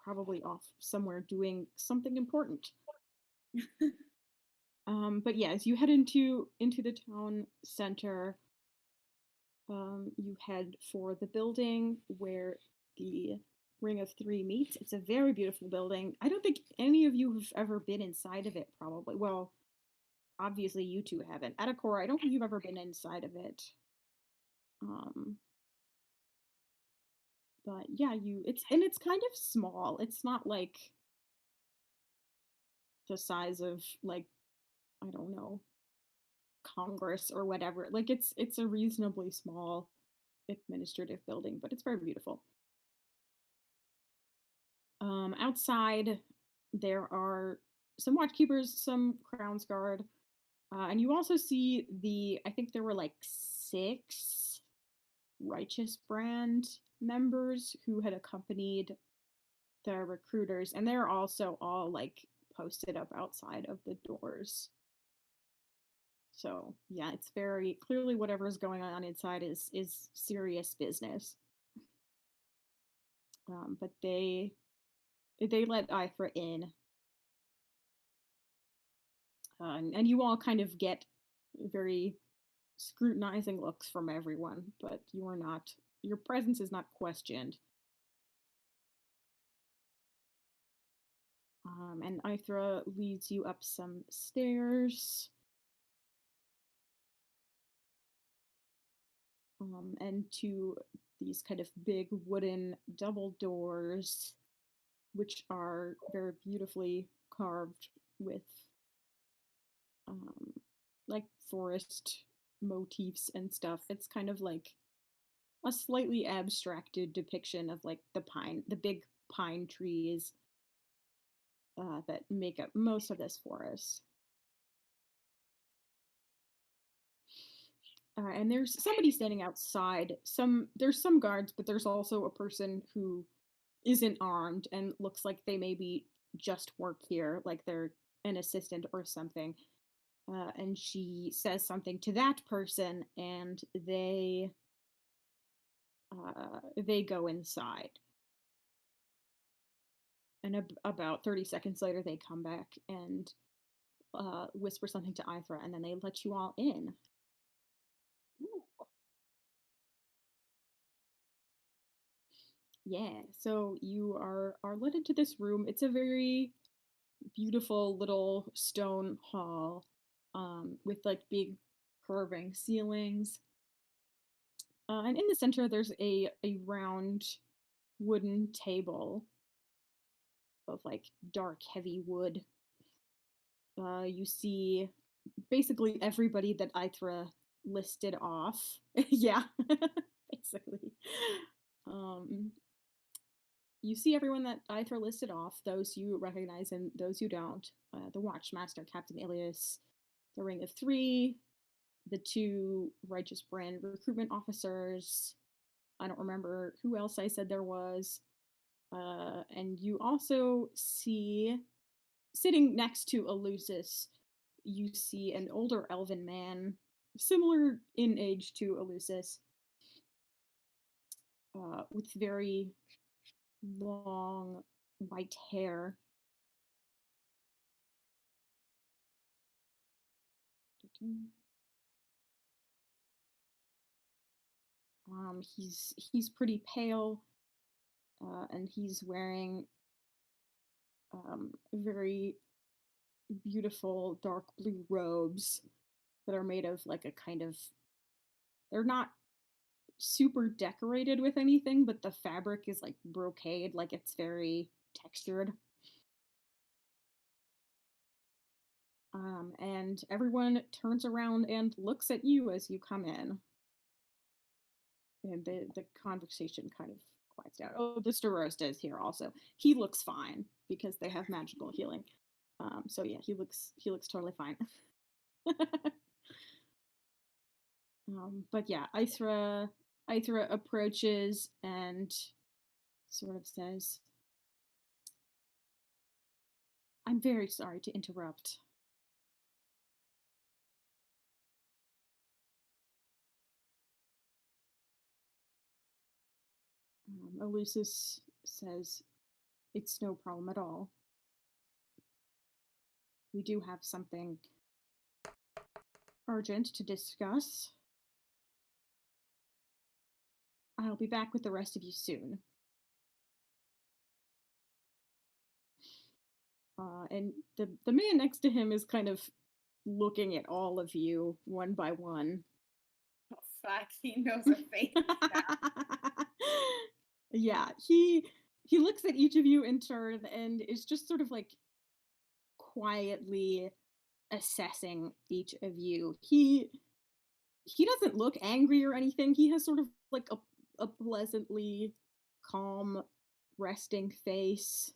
probably off somewhere doing something important. But yeah, as you head into the town center, you head for the building where the Ring of Three meets. It's a very beautiful building. I don't think any of you have ever been inside of it, probably. Well, obviously you two haven't. Atakora, I don't think you've ever been inside of it. But yeah, it's kind of small. It's not like the size of like, I don't know, Congress or whatever. Like it's a reasonably small administrative building, but it's very beautiful. Outside there are some watchkeepers, some Crown's Guard, and you also see I think there were like 6 Righteous Brand members who had accompanied the recruiters, and they're also all like posted up outside of the doors. So yeah, it's very clearly whatever's going on inside is serious business. But they let Ithra in, and you all kind of get very scrutinizing looks from everyone, but you are not, your presence is not questioned. And Ithra leads you up some stairs, and to these kind of big wooden double doors, which are very beautifully carved with um, like forest motifs and stuff. It's kind of like a slightly abstracted depiction of like the big pine trees that make up most of this forest. And there's somebody standing outside. There's some guards, but there's also a person who isn't armed and looks like they maybe just work here, like they're an assistant or something. And she says something to that person, and they go inside. And about 30 seconds later, they come back and whisper something to Ithra, and then they let you all in. Ooh. Yeah, so you are led into this room. It's a very beautiful little stone hall, with like big curving ceilings. And in the center, there's a round wooden table of like dark, heavy wood. You see basically everybody that Ithra listed off. Yeah, basically. Um, you see everyone that Ithra listed off, those you recognize and those you don't. The Watchmaster, Captain Ilias, the Ring of Three, the two Righteous Brand recruitment officers. I don't remember who else I said there was. And you also see, sitting next to Eleusis, you see an older elven man, similar in age to Eleusis, with very long white hair. He's pretty pale, and he's wearing very beautiful dark blue robes that are made of like a kind of, they're not super decorated with anything, but the fabric is like brocade, like it's very textured. And everyone turns around and looks at you as you come in. And the conversation kind of quiets down. Oh, the Starosta is here also. He looks fine because they have magical healing. So yeah, he looks totally fine. But yeah, Ithra approaches and sort of says, "I'm very sorry to interrupt." Eleusis says, "It's no problem at all. We do have something urgent to discuss. I'll be back with the rest of you soon." And the man next to him is kind of looking at all of you one by one. Oh, fuck, he knows a face. Yeah, he looks at each of you in turn and is just sort of like quietly assessing each of you. He doesn't look angry or anything. He has sort of like a pleasantly calm, resting face.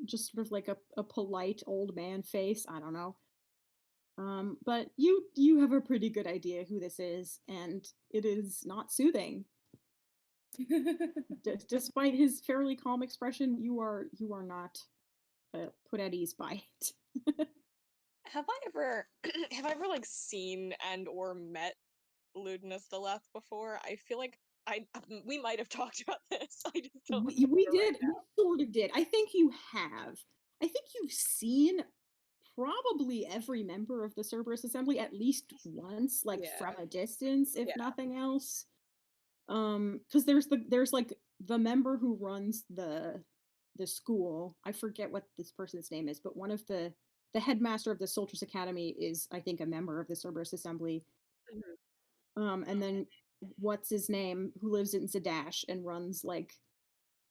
Just sort of like a polite old man face. I don't know. But you have a pretty good idea who this is, and it is not soothing. Despite his fairly calm expression, you are not put at ease by it. Have I ever have I ever like seen and or met Ludinus the Leth before? I feel like we might have talked about this. I just don't We remember right did, we sort of did. I think you have. I think you've seen probably every member of the Cerberus Assembly at least once, like Yeah. from a distance, if Yeah. nothing else. Because there's like the member who runs the school. I forget what this person's name is, but one of the headmaster of the Soldiers Academy is, I think, a member of the Cerberus Assembly. And then what's his name, who lives in Zadash and runs like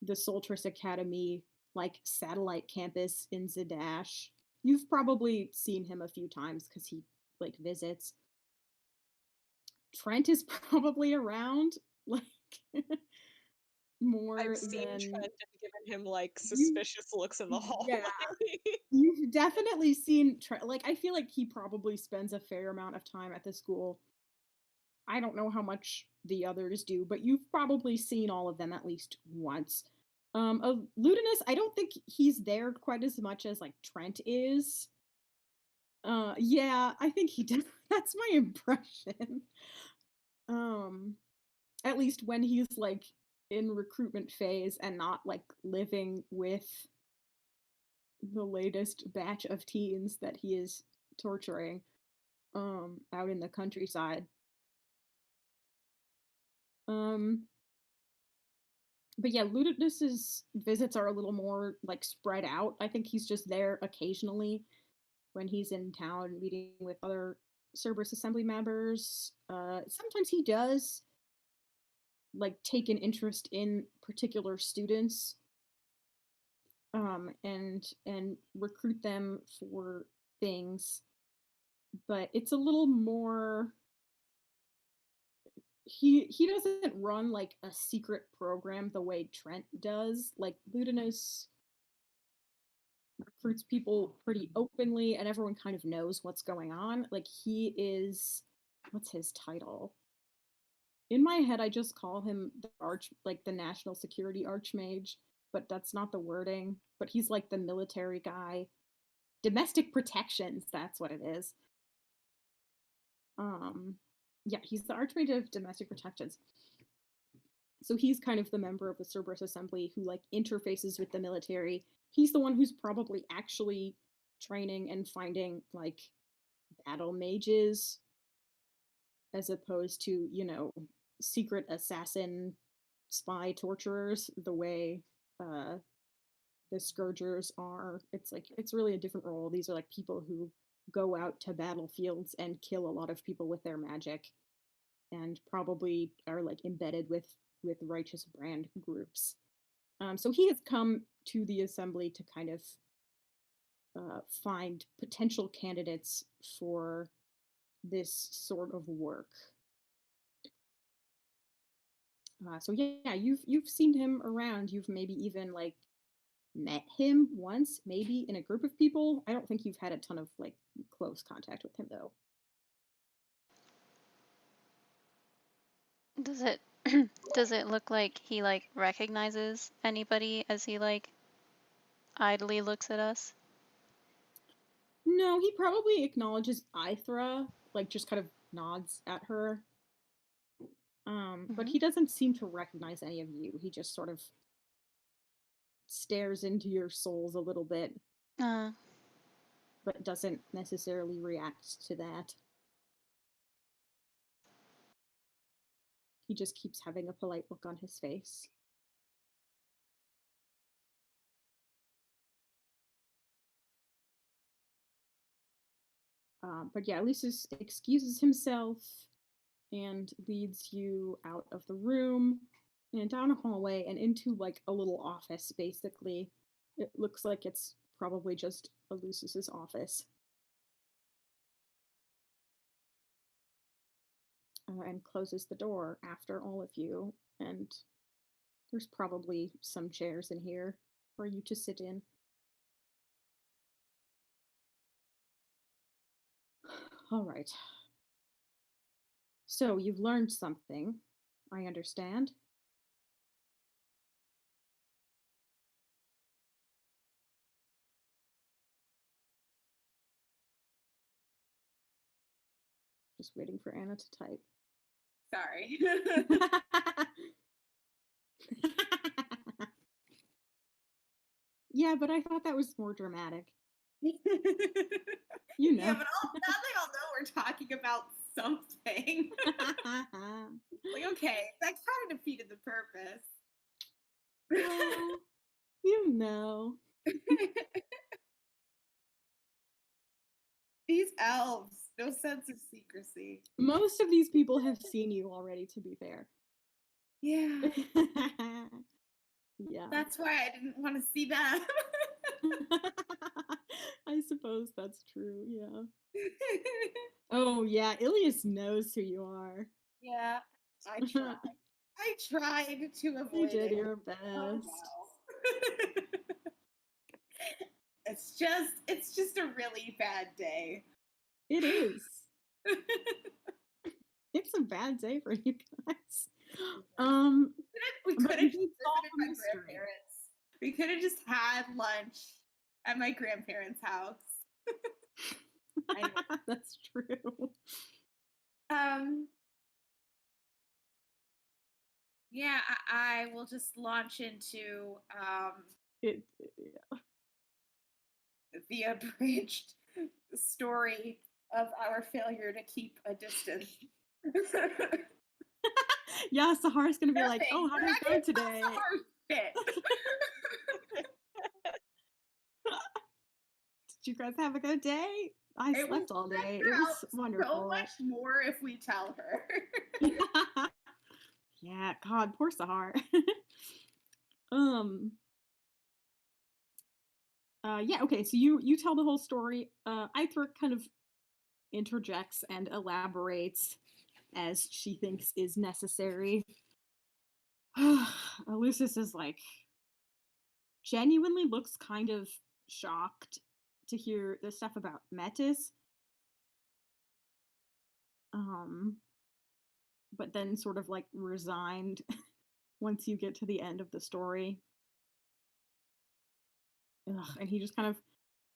the Solstice Academy like satellite campus in Zadash. You've probably seen him a few times because he like visits. Trent is probably around, like more I've seen than Trent and given him like you. suspicious looks in the hallway. Yeah, you've definitely seen Trent. Like, I feel like he probably spends a fair amount of time at the school. I don't know how much the others do, but you've probably seen all of them at least once. Of Ludinus, I don't think he's there quite as much as like Trent is. Yeah, I think he does. That's my impression. At least when he's like in recruitment phase and not like living with the latest batch of teens that he is torturing out in the countryside. But yeah, Ludinus's visits are a little more like spread out. I think he's just there occasionally when he's in town meeting with other Cerberus Assembly members. Sometimes he does like take an interest in particular students, and recruit them for things, but it's a little more. He doesn't run like a secret program the way Trent does. Like Ludinus recruits people pretty openly and everyone kind of knows what's going on. Like he is, what's his title? In my head I just call him the national security archmage, but that's not the wording. But he's like the military guy. Domestic protections, that's what it is. Yeah, he's the archmage of domestic protections. So he's kind of the member of the Cerberus Assembly who like interfaces with the military. He's the one who's probably actually training and finding like battle mages as opposed to, secret assassin spy torturers the way the Scourgers are. It's really a different role. These are like people who go out to battlefields and kill a lot of people with their magic and probably are like embedded with righteous brand groups. So he has come to the assembly to kind of find potential candidates for this sort of work. So yeah, you've seen him around. You've maybe even like met him once, maybe in a group of people. I don't think you've had a ton of like close contact with him though. Does it look like he like recognizes anybody as he like idly looks at us? No, he probably acknowledges Ithra, like just kind of nods at her. But he doesn't seem to recognize any of you. He just sort of stares into your souls a little bit, but doesn't necessarily react to that. He just keeps having a polite look on his face. But yeah, Lucius excuses himself and leads you out of the room and down a hallway and into like a little office, basically. It looks like it's probably just Lucius's office. And closes the door after all of you. And there's probably some chairs in here for you to sit in. All right. So you've learned something, I understand. Just waiting for Anna to type. Sorry. Yeah, but I thought that was more dramatic. You Yeah, know. but now they all know we're talking about something. Like, okay, that kind of defeated the purpose. Well, you know. These elves, no sense of secrecy. Most of these people have seen you already, to be fair. Yeah, Yeah. that's why I didn't want to see them. I suppose that's true, yeah. Oh, yeah, Ilias knows who you are. Yeah, I tried. I tried to You avoid did it. your Oh best. well. It's just a really bad day. It is. It's a bad day for you guys. We But could you have just did solve visited the my mystery. grandparents. We could have just had lunch at my grandparents' house. I know. That's true. Um, yeah, I will just launch into Yeah. the abridged story of our failure to keep a distance. Yeah, Sahara's gonna be like, Nothing. oh, how We're did not it go gonna tell today? Sahar shit. Did you guys have a good day? I It will slept all stress day. her It was out so wonderful. much more if we tell her. Yeah, God, poor Sahar. um, yeah, okay, so you tell the whole story. Aithra kind of interjects and elaborates as she thinks is necessary. Lucis is like genuinely looks kind of shocked to hear the stuff about Metis. Um, but then sort of like resigned once you get to the end of the story. Ugh, and he just kind of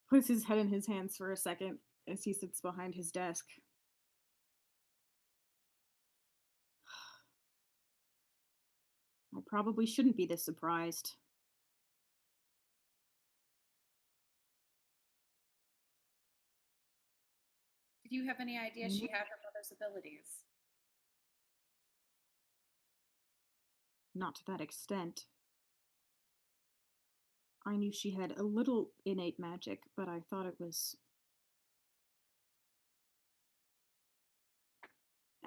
puts his head in his hands for a second as he sits behind his desk. I probably shouldn't be this surprised. Did you have any idea she Nope. had her mother's abilities? Not to that extent. I knew she had a little innate magic, but I thought it was.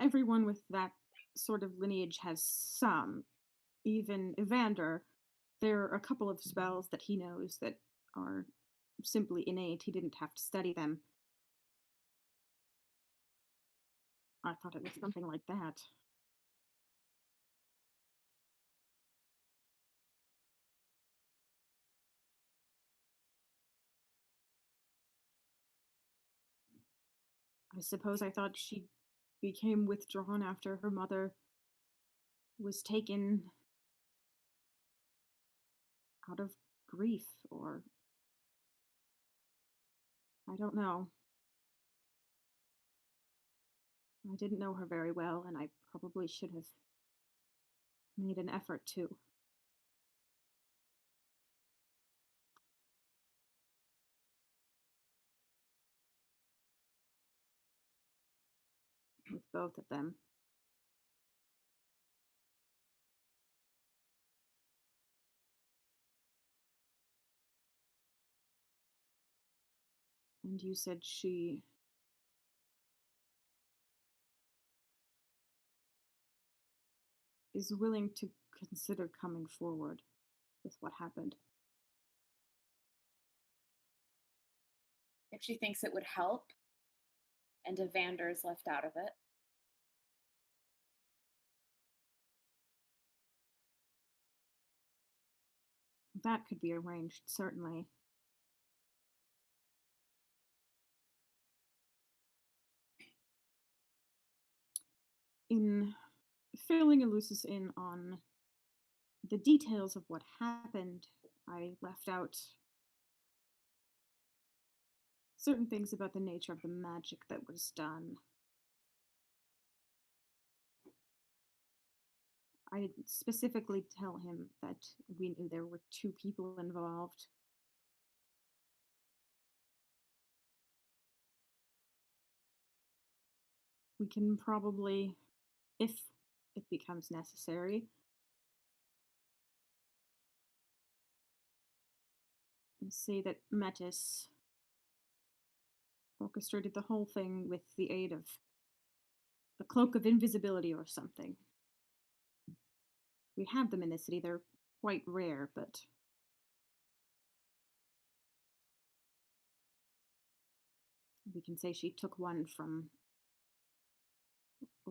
Everyone with that sort of lineage has some. Even Evander, there are a couple of spells that he knows that are simply innate. He didn't have to study them. I thought it was something like that. I suppose I thought she became withdrawn after her mother was taken out of grief, or I don't know. I didn't know her very well, and I probably should have made an effort to. With both of them. And you said she is willing to consider coming forward with what happened. If she thinks it would help, and Evander is left out of it. That could be arranged, certainly. In filling Elucis in on the details of what happened, I left out certain things about the nature of the magic that was done. I didn't specifically tell him that we knew there were two people involved. We can probably, if it becomes necessary, say that Metis orchestrated the whole thing with the aid of a cloak of invisibility or something. We have them in the city. They're quite rare, but we can say she took one from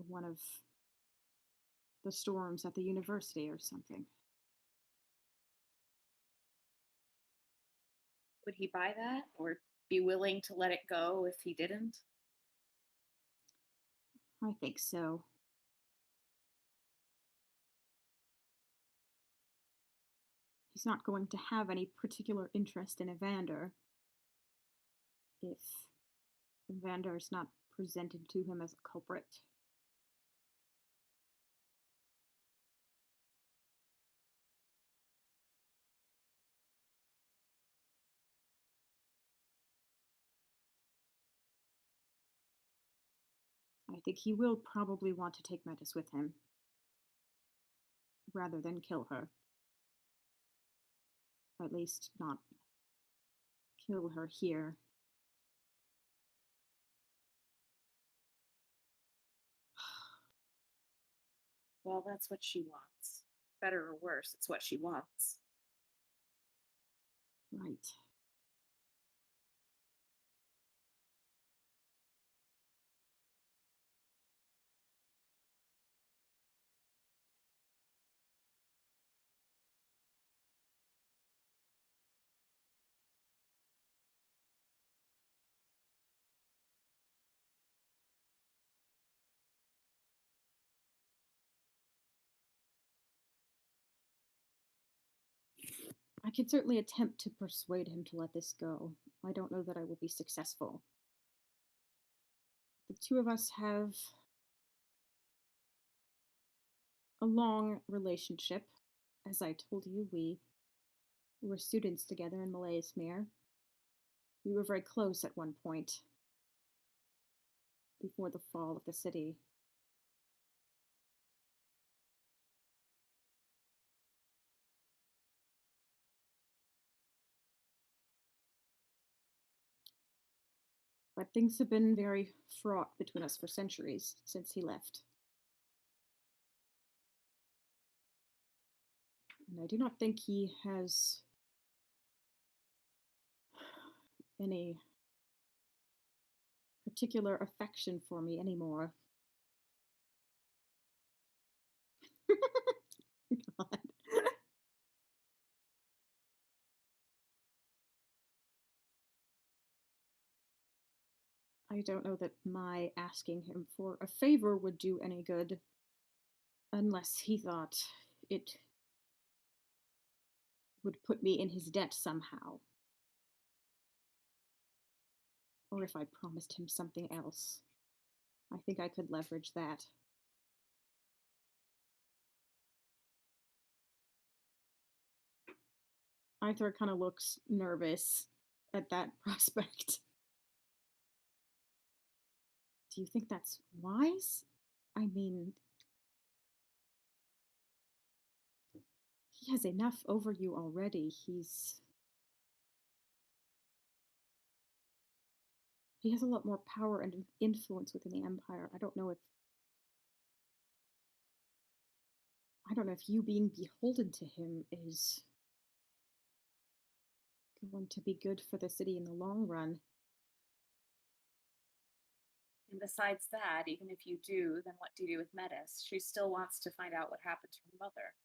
one of the storms at the university or something. Would he buy that or be willing to let it go if he didn't? I think so. He's not going to have any particular interest in Evander if Evander is not presented to him as a culprit. I think he will probably want to take Metis with him, rather than kill her. At least not kill her here. Well, that's what she wants. Better or worse, it's what she wants. Right. I can certainly attempt to persuade him to let this go. I don't know that I will be successful. The two of us have a long relationship. As I told you, we were students together in Malaysmere. We were very close at one point, before the fall of the city. But things have been very fraught between us for centuries since he left. And I do not think he has any particular affection for me anymore. God. I don't know that my asking him for a favor would do any good, unless he thought it would put me in his debt somehow. Or if I promised him something else. I think I could leverage that. Arthur kind of looks nervous at that prospect. Do you think that's wise? I mean, he has enough over you already. He has a lot more power and influence within the Empire. I don't know if you being beholden to him is going to be good for the city in the long run. And besides that, even if you do, then what do you do with Metis? She still wants to find out what happened to her mother.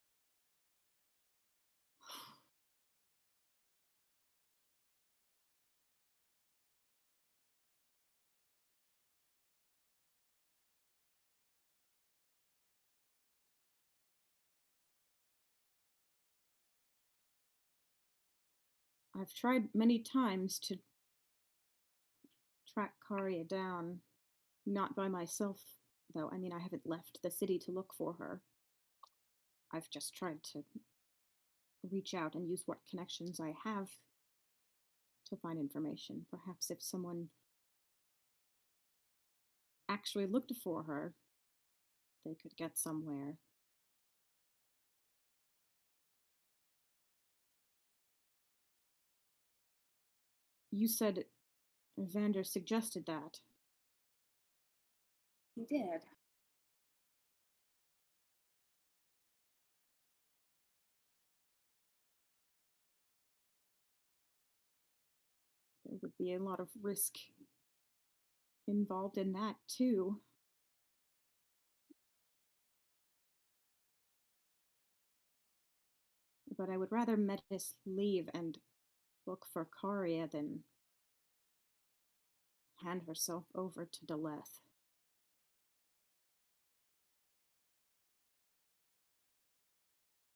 I've tried many times to track Karia down, not by myself, though. I mean, I haven't left the city to look for her. I've just tried to reach out and use what connections I have to find information. Perhaps if someone actually looked for her, they could get somewhere. You said Vander suggested that. He did. There would be a lot of risk involved in that, too. But I would rather Metis leave and look for Karia than hand herself over to Deleth.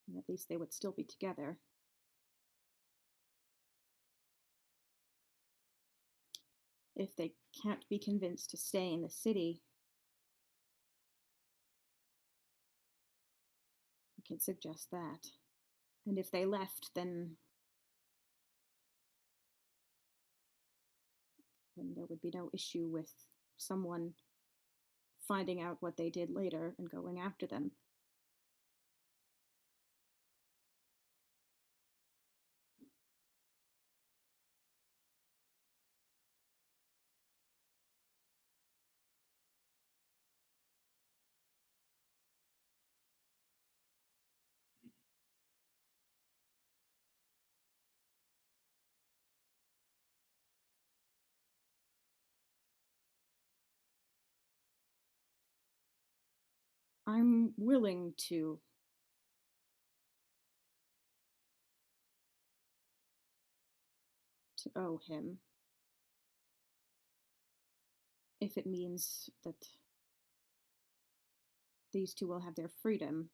And at least they would still be together. If they can't be convinced to stay in the city, I could suggest that. And if they left, then there would be no issue with someone finding out what they did later and going after them. I'm willing to owe him if it means that these two will have their freedom.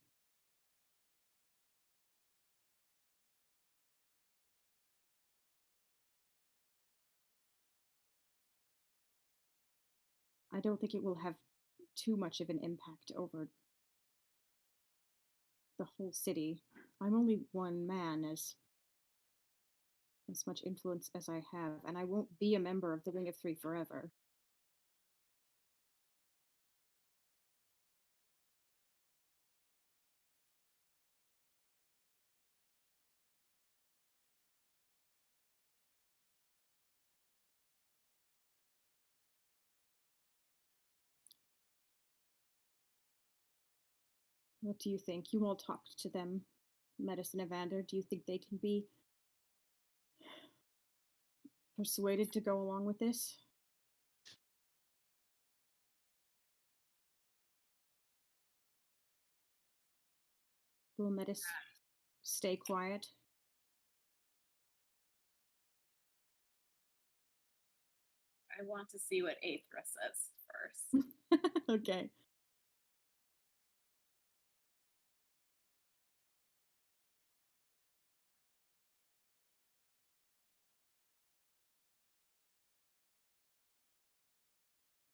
I don't think it will have too much of an impact over the whole city. I'm only one man, as much influence as I have, and I won't be a member of the Ring of Three forever. What do you think? You all talked to them, Metis and Evander. Do you think they can be persuaded to go along with this? Will Metis stay quiet? I want to see what Aethra says first. Okay.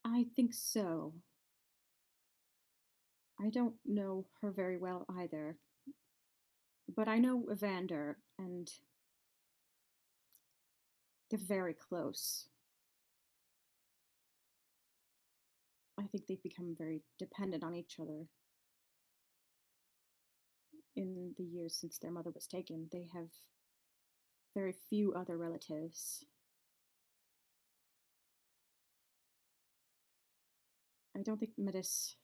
I think so. I don't know her very well either. But I know Evander, and they're very close. I think they've become very dependent on each other. In the years since their mother was taken, they have very few other relatives. I don't think Metis.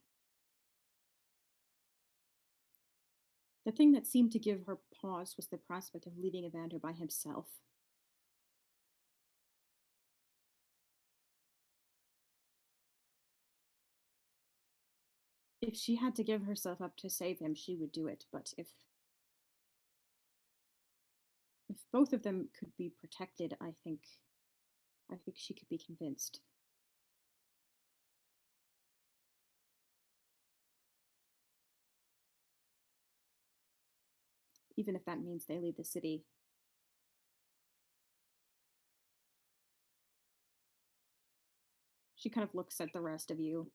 The thing that seemed to give her pause was the prospect of leaving Evander by himself. If she had to give herself up to save him, she would do it, but if both of them could be protected, I think she could be convinced. Even if that means they leave the city. She kind of looks at the rest of you.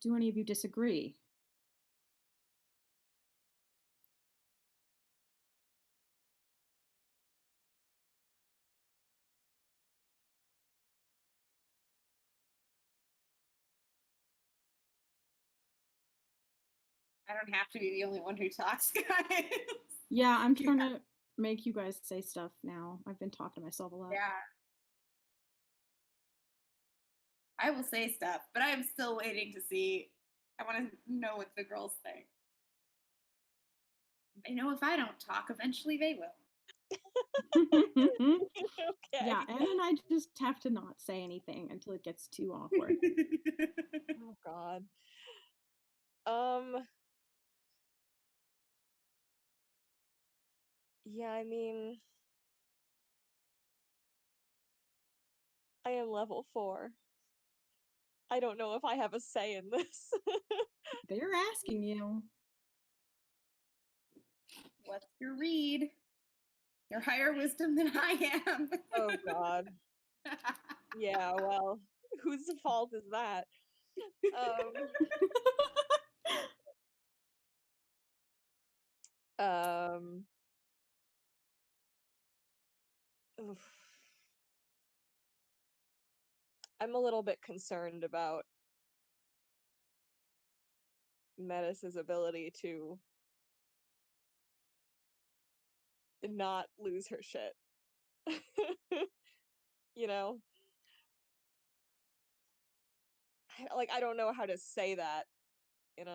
Do any of you disagree? I don't have to be the only one who talks, guys. Yeah, I'm trying to make you guys say stuff now. I've been talking to myself a lot. Yeah. I will say stuff, but I am still waiting to see. I want to know what the girls think. They know if I don't talk, eventually they will. Okay. Yeah, Anna and I just have to not say anything until it gets too awkward. Oh God. Um. Yeah, I mean, I am level 4. I don't know if I have a say in this. They're asking you. What's your read? You're higher wisdom than I am. Oh God. Yeah, well, whose fault is that? Um, oof. I'm a little bit concerned about Metis's ability to not lose her shit. You know? Like, I don't know how to say that in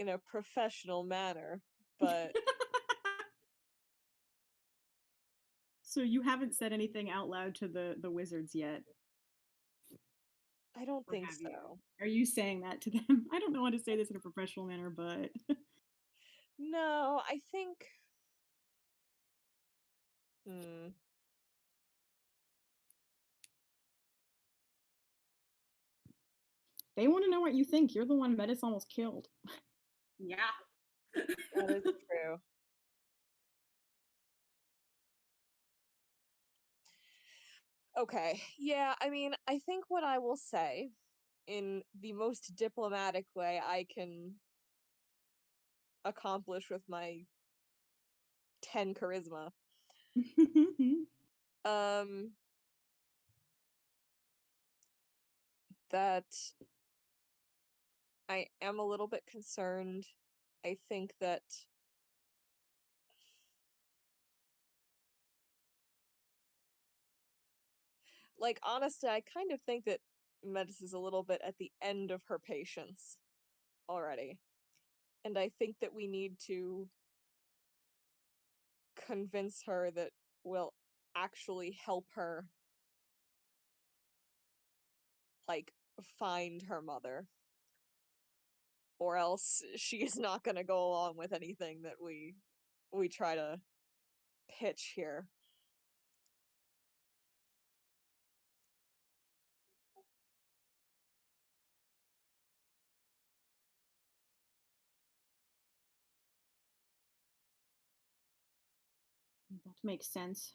a professional manner, but So you haven't said anything out loud to the wizards yet. I don't Or think have you? so. Are you saying that to them? I don't know how to say this in a professional manner, but No, I think. Hmm. they want to know what you think. You're the one Metis almost killed. Yeah. That is true. Okay. Yeah, I mean, I think what I will say in the most diplomatic way I can accomplish with my 10 charisma. Um that I am a little bit concerned. I think that like honestly, I kind of think that Metis is a little bit at the end of her patience already. And I think that we need to convince her that we'll actually help her like find her mother, or else she is not going to go along with anything that we try to pitch here. That makes sense.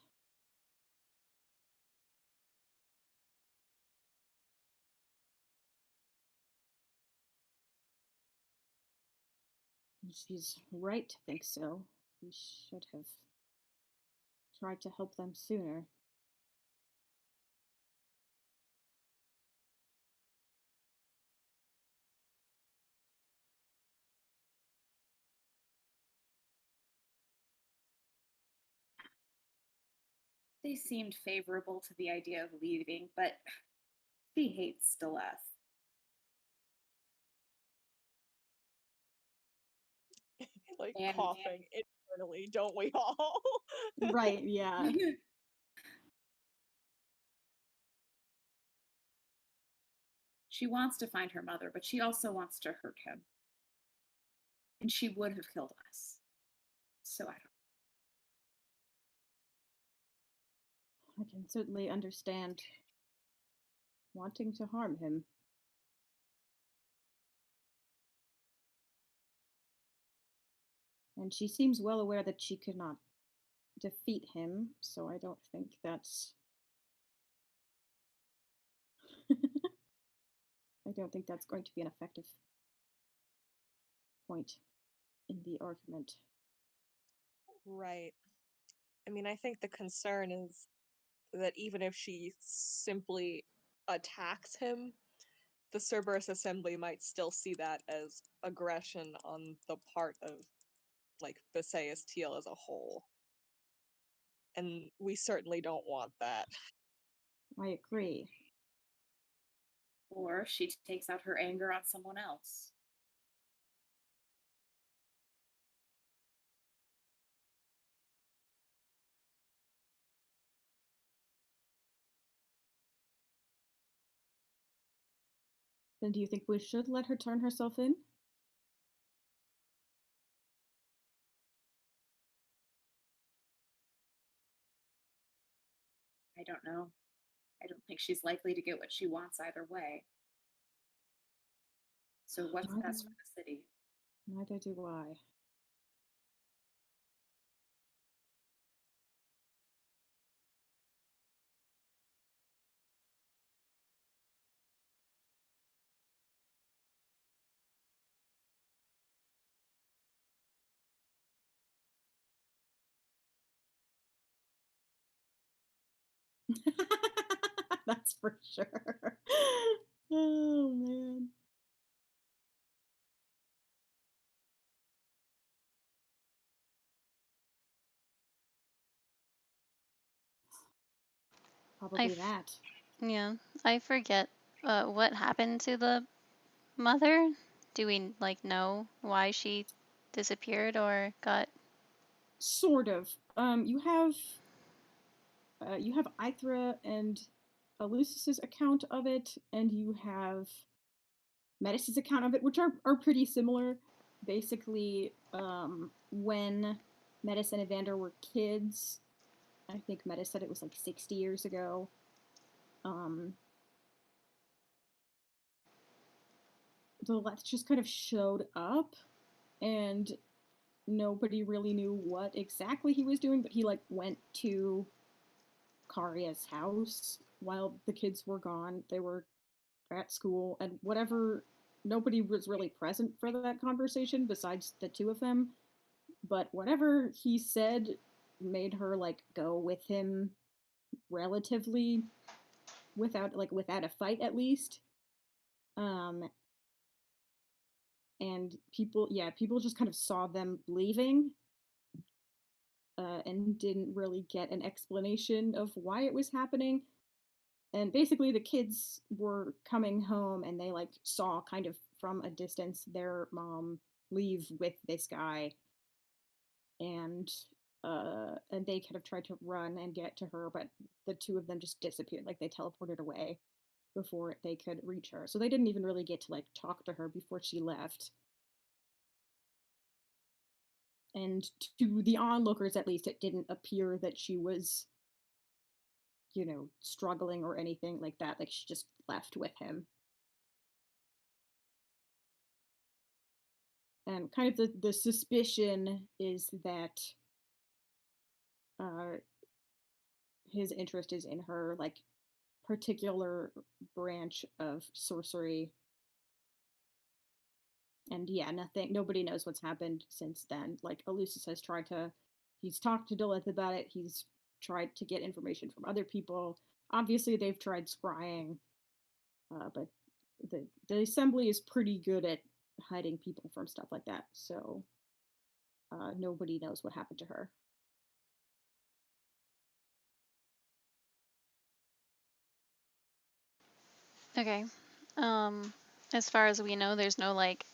She's right to think so. We should have tried to help them sooner. They seemed favorable to the idea of leaving, but she hates Celeste. Like And coughing internally, don't we all? Right, yeah. she wants to find her mother, but she also wants to hurt him. And she would have killed us. So I don't. I can certainly understand wanting to harm him. And she seems well aware that she could not defeat him, so I don't think that's. I don't think that's going to be an effective point in the argument. Right. I mean, I think the concern is that even if she simply attacks him, the Cerberus Assembly might still see that as aggression on the part of, like, Visayas Teal as a whole. And we certainly don't want that. I agree. Or she takes out her anger on someone else. Then do you think we should let her turn herself in? I don't know. I don't think she's likely to get what she wants either way. So what's Neither, best for the city? neither do I. That's for sure. Oh man. Probably that. Yeah, I forget what happened to the mother. Do we like know why she disappeared or got? Sort of. You have Ithra and Elucis's account of it, and you have Metis's account of it, which are pretty similar. Basically, when Metis and Evander were kids, I think Metis said it was like 60 years ago. The Let's just kind of showed up, and nobody really knew what exactly he was doing, but he like went to Karia's house while the kids were gone. They were at school, and whatever, nobody was really present for that conversation besides the two of them. But whatever he said made her like go with him relatively without a fight at least. Um, and people just kind of saw them leaving, and didn't really get an explanation of why it was happening. And basically the kids were coming home and they like saw kind of from a distance their mom leave with this guy, and they kind of tried to run and get to her, but the two of them just disappeared, like they teleported away before they could reach her, so they didn't even really get to like talk to her before she left. And to the onlookers at least, it didn't appear that she was, struggling or anything like that. Like she just left with him. And kind of the suspicion is that uh, his interest is in her like particular branch of sorcery. And yeah, nobody knows what's happened since then. Like Elucis he's talked to Dilith about it. He's tried to get information from other people. Obviously, they've tried scrying, but the assembly is pretty good at hiding people from stuff like that. So nobody knows what happened to her. Okay. As far as we know, there's no like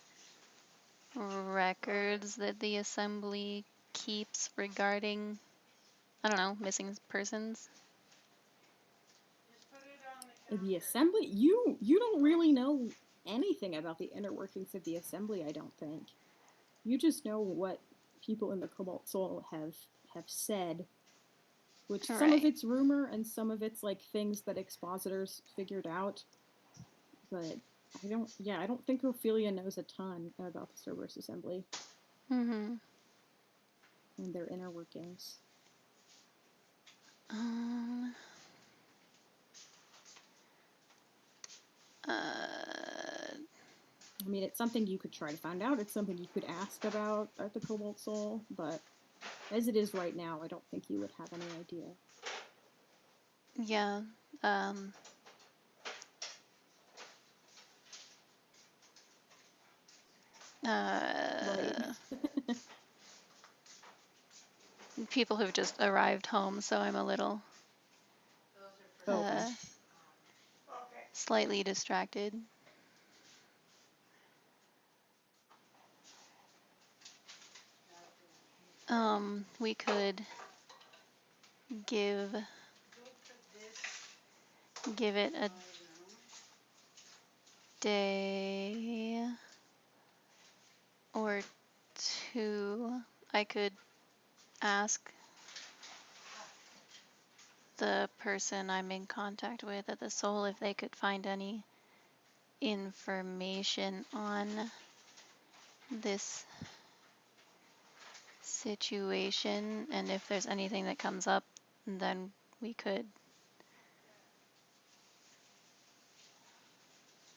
records that the assembly keeps regarding, I don't know, missing persons. The assembly, you don't really know anything about the inner workings of the assembly. I don't think you just know what people in the Cobalt Soul have said, which some of Right. it's rumor and some of it's like things that expositors figured out. But I don't think Ophelia knows a ton about the Cerberus Assembly Mm-hmm. and their inner workings. Um. Uh. I mean, it's something you could try to find out. It's something you could ask about at the Cobalt Soul, but as it is right now, I don't think you would have any idea. Yeah. Um. Right. People who've just arrived home, so I'm a little Okay. slightly distracted. We could give it a day or two. I could ask the person I'm in contact with at the Soul if they could find any information on this situation, and if there's anything that comes up, then we could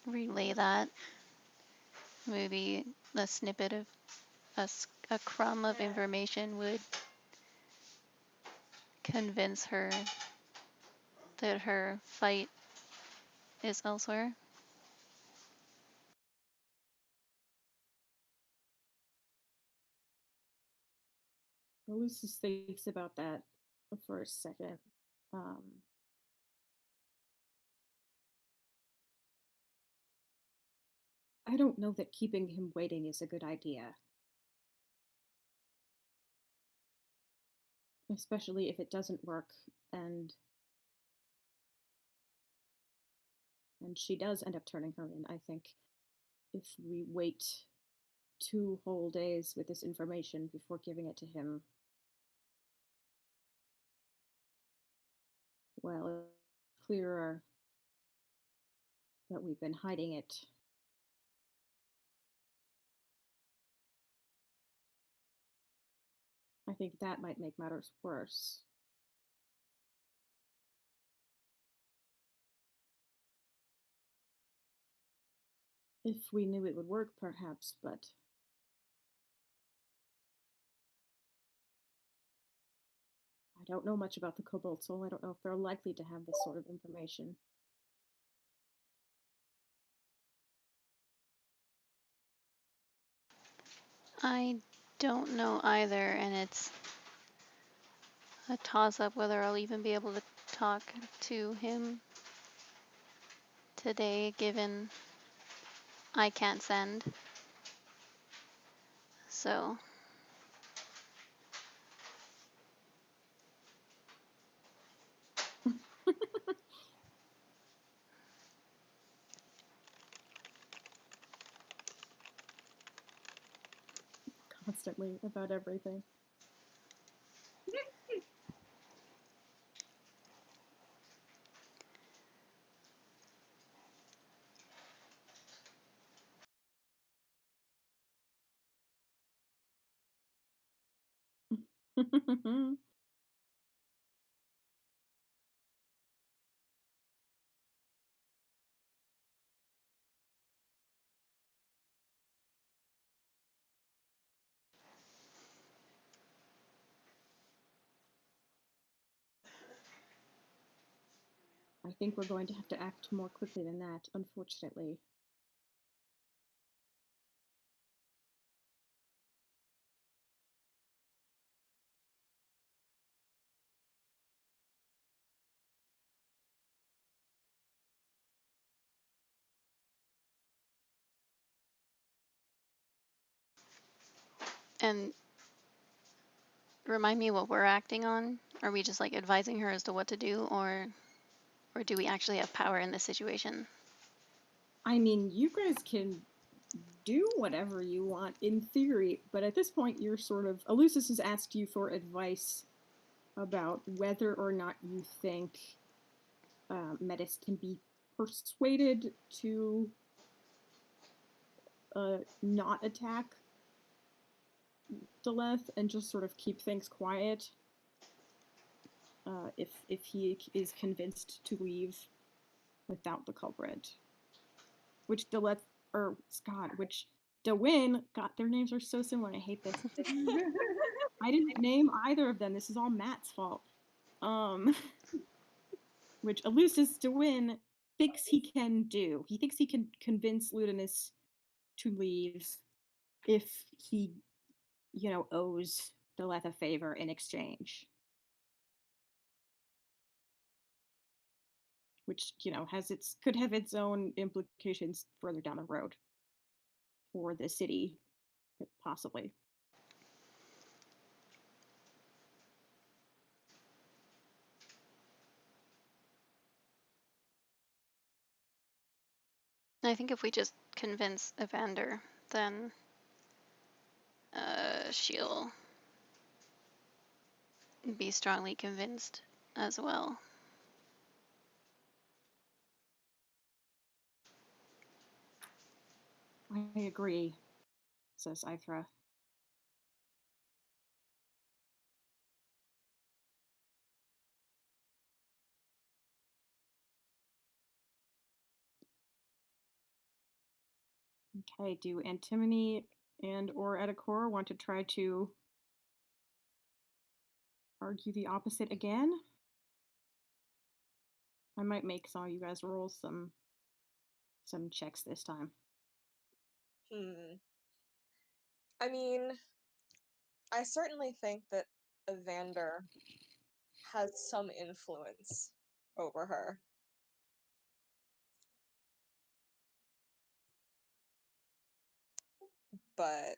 relay that. Maybe a snippet of a crumb of information would convince her that her fight is elsewhere. Lucius thinks about that for a second. I don't know that keeping him waiting is a good idea. Especially if it doesn't work and she does end up turning her in. I think if we wait 2 whole days with this information before giving it to him, well, it's clearer that we've been hiding it. I think that might make matters worse. If we knew it would work, perhaps, but I don't know much about the Cobalt Soul. I don't know if they're likely to have this sort of information. I don't know either, and it's a toss-up whether I'll even be able to talk to him today, given I can't send. So Constantly about everything. I think we're going to have to act more quickly than that, unfortunately. and remind me what we're acting on. Are we just like advising her as to what to do, or do we actually have power in this situation? I mean, you guys can do whatever you want in theory, but at this point, you're sort of. Elucis has asked you for advice about whether or not you think Metis can be persuaded to not attack Deleth and just sort of keep things quiet. If he is convinced to leave without the culprit, which Deleth or Scott, which Dewin, God, their names are so similar. I hate this. I didn't name either of them. This is all Matt's fault. Which Elucis Dewin thinks he can do. He thinks he can convince Ludinus to leave if he, owes Deleth a favor in exchange. Which, could have its own implications further down the road for the city, possibly. I think if we just convince Evander, then she'll be strongly convinced as well. I agree, says Ithra. Okay, do Antimony and or Edicor want to try to argue the opposite again? I might make some of you guys roll some checks this time. I mean, I certainly think that Evander has some influence over her. But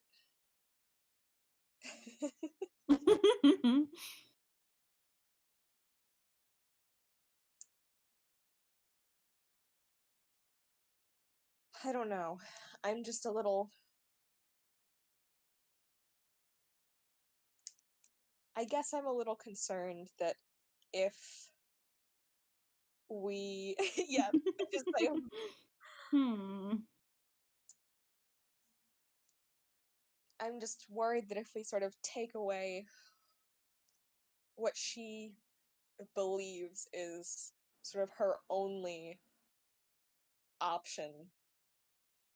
I don't know. I'm just a little. I guess I'm a little concerned that if we. Yeah, just like. I'm just worried that if we sort of take away what she believes is sort of her only option,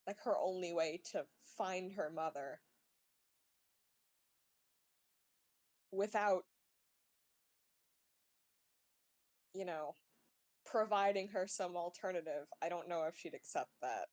like her only way to find her mother, without, providing her some alternative, I don't know if she'd accept that.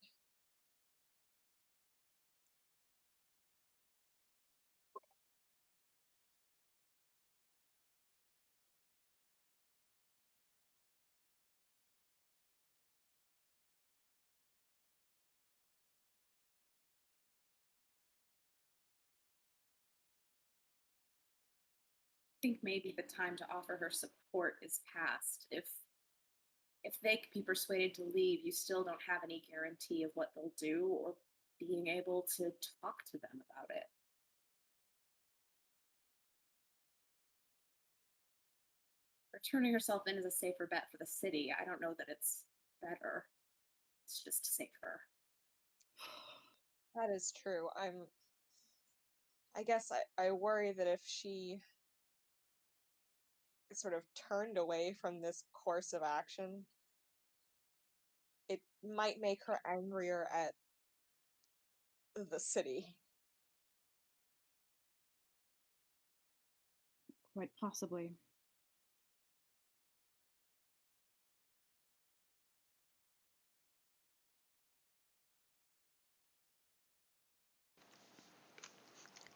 I think maybe the time to offer her support is past. If they could be persuaded to leave, you still don't have any guarantee of what they'll do or being able to talk to them about it. Or turning herself in is a safer bet for the city. I don't know that it's better. It's just safer. That is true. I guess I worry that if she sort of turned away from this course of action, it might make her angrier at the city. Quite possibly.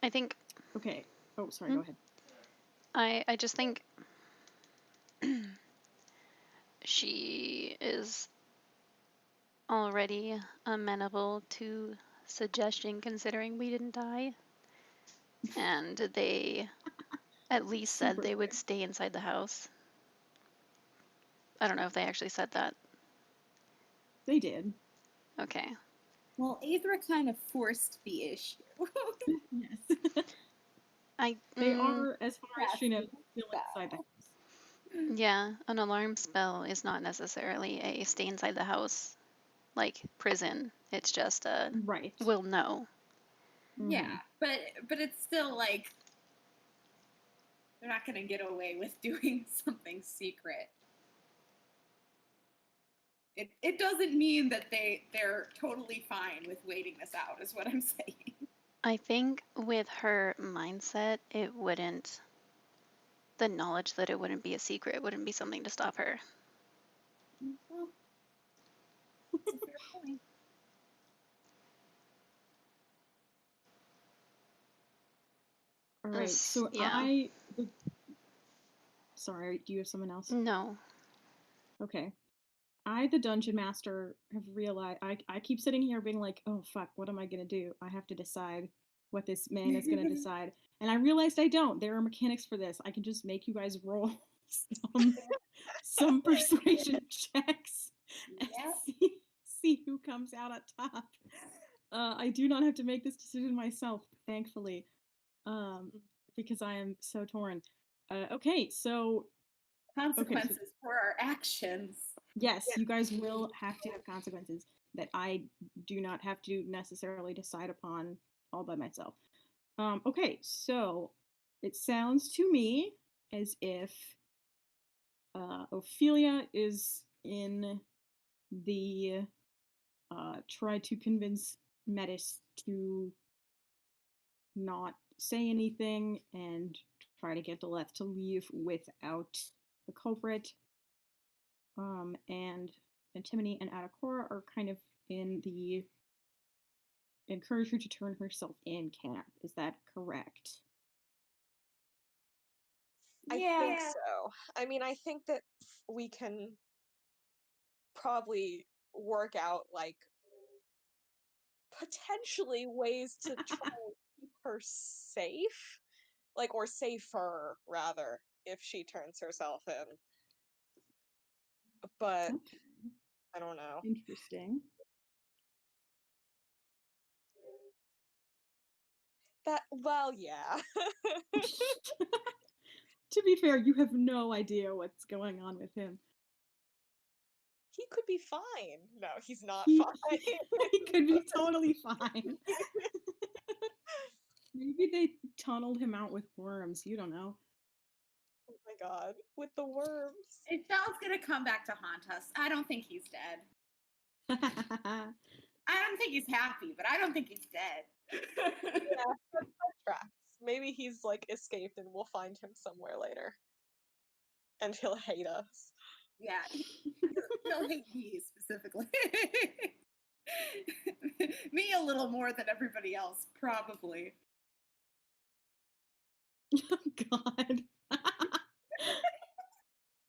I think. Okay. Oh, sorry, go ahead. I just think she is already amenable to suggestion, considering we didn't die. And they at least said Super they would fair. stay inside the house. I don't know if they actually said that. They did. Okay. Well, Aethra kind of forced the issue. Yes. They are, as far as she knows, still inside the house. Yeah, an alarm spell is not necessarily a stay inside the house like prison. It's just a Right. we'll know. Yeah, but it's still like they're not going to get away with doing something secret. It doesn't mean that they're totally fine with waiting this out, is what I'm saying. I think with her mindset, it wouldn't. The knowledge that it wouldn't be a secret wouldn't be something to stop her. Well, that's a fair point. right. So Yeah. sorry, do you have someone else? No. Okay. the dungeon master, have realized I keep sitting here being like, oh fuck, what am I gonna do? I have to decide what this man is gonna decide. And I realized I don't. There are mechanics for this. I can just make you guys roll some persuasion checks and Yep. see who comes out on top. I do not have to make this decision myself, thankfully, because I am so torn. Okay, so Consequences for our actions. yes, you guys will have to have consequences that I do not have to necessarily decide upon all by myself. Okay, so it sounds to me as if Ophelia is in the try to convince Metis to not say anything and try to get Deleth to leave without the culprit. And Antimony and Adakora are kind of in the encourage her to turn herself in camp. Is that correct? I think so. I mean, I think that we can probably work out like potentially ways to try and keep her safe, like, or safer rather, if she turns herself in. But Okay. I don't know. Interesting. Well, yeah. To be fair, you have no idea what's going on with him. He could be fine. No, he's not He fine. could be totally fine. Maybe they tunneled him out with worms. You don't know. Oh my god, with the worms. Ishel's gonna come back to haunt us. I don't think he's dead. I don't think he's happy, but I don't think he's dead. Yeah, that tracks. Maybe he's like escaped and we'll find him somewhere later. And he'll hate us. Yeah, he'll hate me specifically. Me a little more than everybody else, probably. Oh God.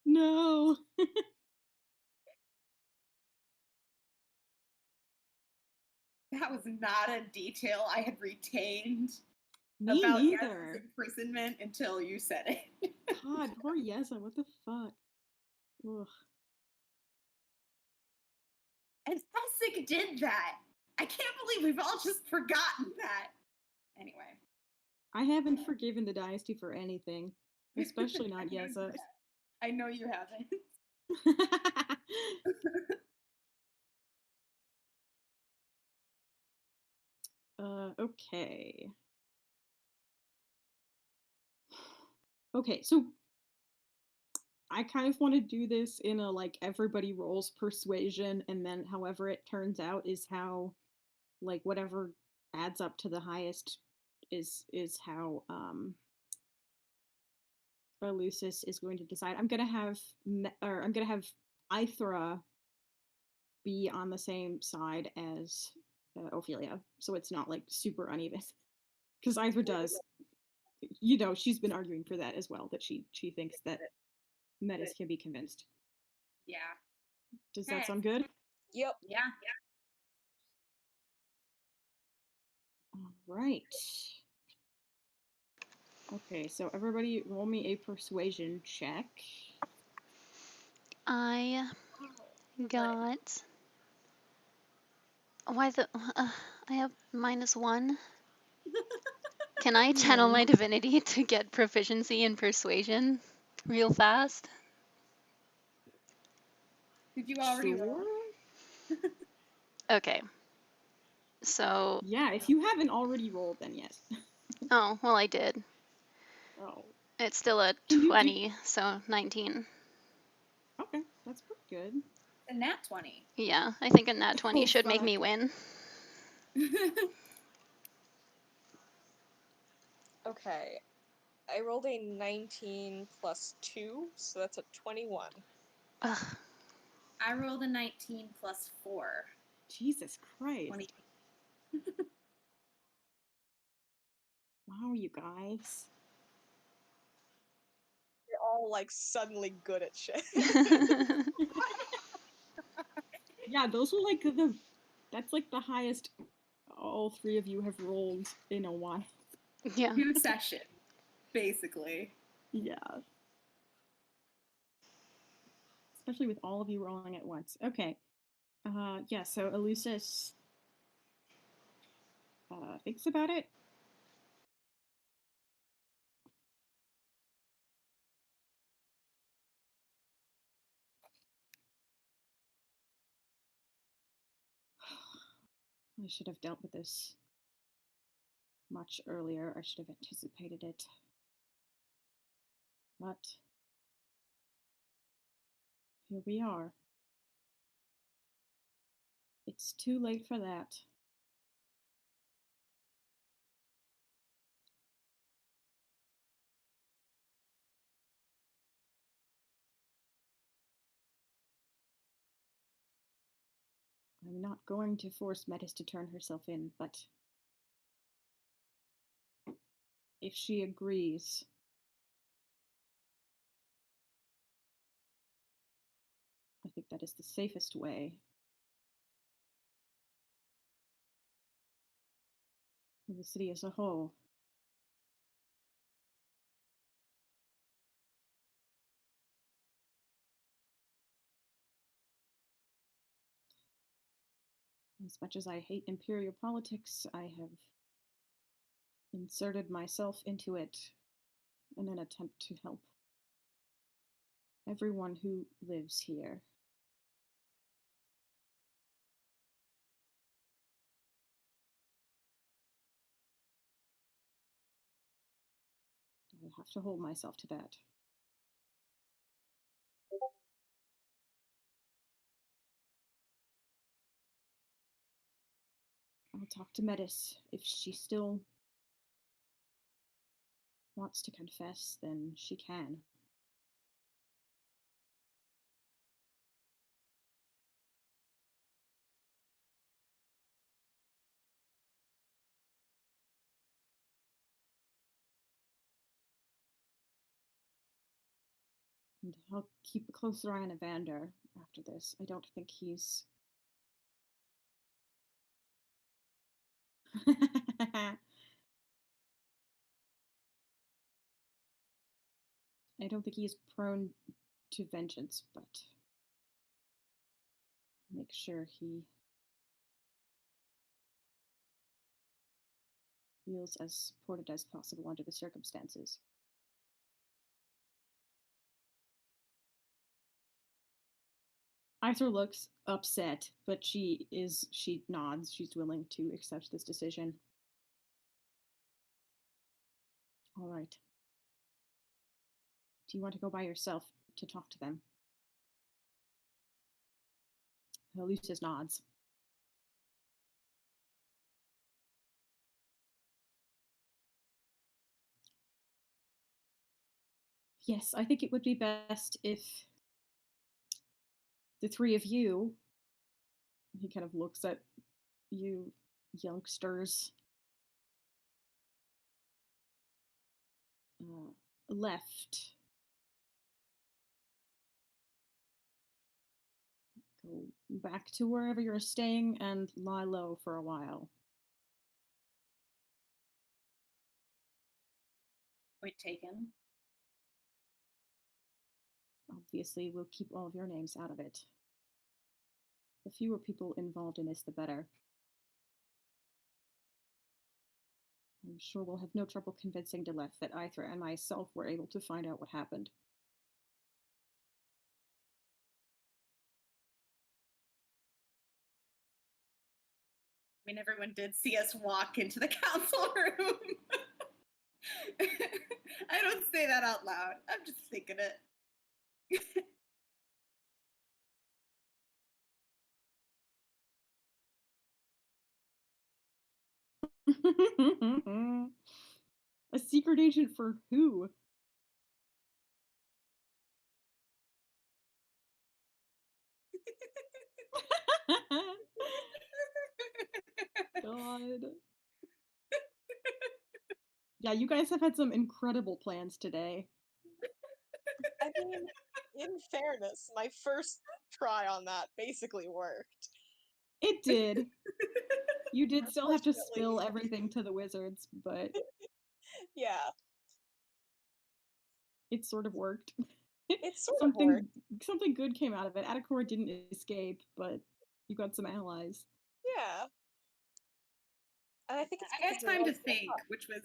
No. That was not a detail I had retained Me about neither. Yez's imprisonment until you said it. God, poor Yeza. What the fuck? Ugh. And Essig did that. I can't believe we've all just forgotten that. Anyway. I haven't forgiven the dynasty for anything, especially not Yeza. I know you haven't. Okay. Okay, so I kind of want to do this in a like everybody rolls persuasion, and then however it turns out is how, like whatever adds up to the highest is how Lucis is going to decide. I'm gonna have Ithra be on the same side as Ophelia, so it's not like super uneven. Because Ithra does, she's been arguing for that as well. That she thinks that Metis can be convinced. Yeah. Does that sound good? Yep. Yeah. All right. Okay, so everybody roll me a persuasion check. I got. Why the? I have -1. Can I channel my divinity to get proficiency in persuasion real fast? Did you already roll? Okay. So. Yeah, if you haven't already rolled, then yes. Oh, well, I did. Oh. It's still a Can you 20, so 19. Okay, that's pretty good. A nat 20. Yeah, I think a nat 20 Oh, should make fuck. me win. Okay. I rolled a 19 plus 2, so that's a 21. Ugh. I rolled a 19 plus 4. Jesus Christ. 20. Wow, you guys. all like suddenly good at shit. Yeah, those were like that's like the highest all three of you have rolled in a while. Yeah. 2 session, basically. Yeah. Especially with all of you rolling at once. Okay. Yeah, so Elusis thinks about it. I should have dealt with this much earlier. I should have anticipated it. But here we are. It's too late for that. I'm not going to force Metis to turn herself in, but if she agrees, I think that is the safest way for the city as a whole. As much as I hate imperial politics, I have inserted myself into it in an attempt to help everyone who lives here. I have to hold myself to that. I'll talk to Metis. If she still wants to confess, then she can. And I'll keep a closer eye on Evander after this. I don't think he's... I don't think he is prone to vengeance, but make sure he feels as supported as possible under the circumstances. Arthur looks upset, but she nods. She's willing to accept this decision. All right. Do you want to go by yourself to talk to them? Lucius nods. Yes, I think it would be best if the three of you, he kind of looks at you youngsters, left. Go back to wherever you're staying and lie low for a while. Point taken. Obviously, we'll keep all of your names out of it. The fewer people involved in this, the better. I'm sure we'll have no trouble convincing Deleth that Aithra and myself were able to find out what happened. I mean, everyone did see us walk into the council room. I don't say that out loud. I'm just thinking it. A secret agent for who? God. Yeah, you guys have had some incredible plans today. mean, in fairness, my first try on that basically worked. It did. You did still have to spill Unfortunately. everything to the wizards, but Yeah, it sort of worked. it sort of worked. Something good came out of it. Atticor didn't escape, but you got some allies. Yeah. And I think it's I had because you're time to all so think, hot. which was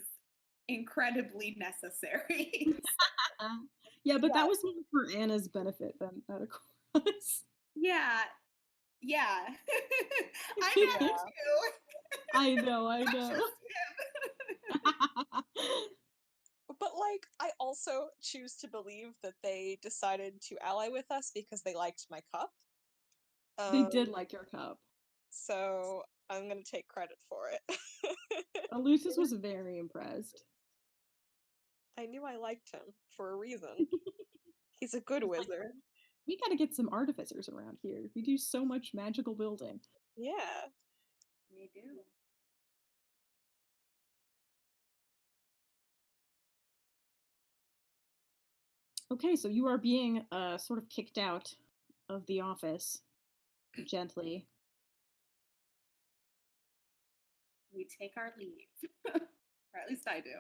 incredibly necessary. Yeah, but Yeah. that was more for Anna's benefit than Atticor's. yeah. Yeah. I'm Yeah. happy too. I know. Not just him. But like, I also choose to believe that they decided to ally with us because they liked my cup. They did Um, like your cup. so I'm gonna take credit for it. Lucius was very impressed. I knew I liked him for a reason. He's a good He's like, wizard. we gotta get some artificers around here. We do so much magical building. Yeah. We do. Okay, so you are being sort of kicked out of the office gently. We take our leave. Or at least I do.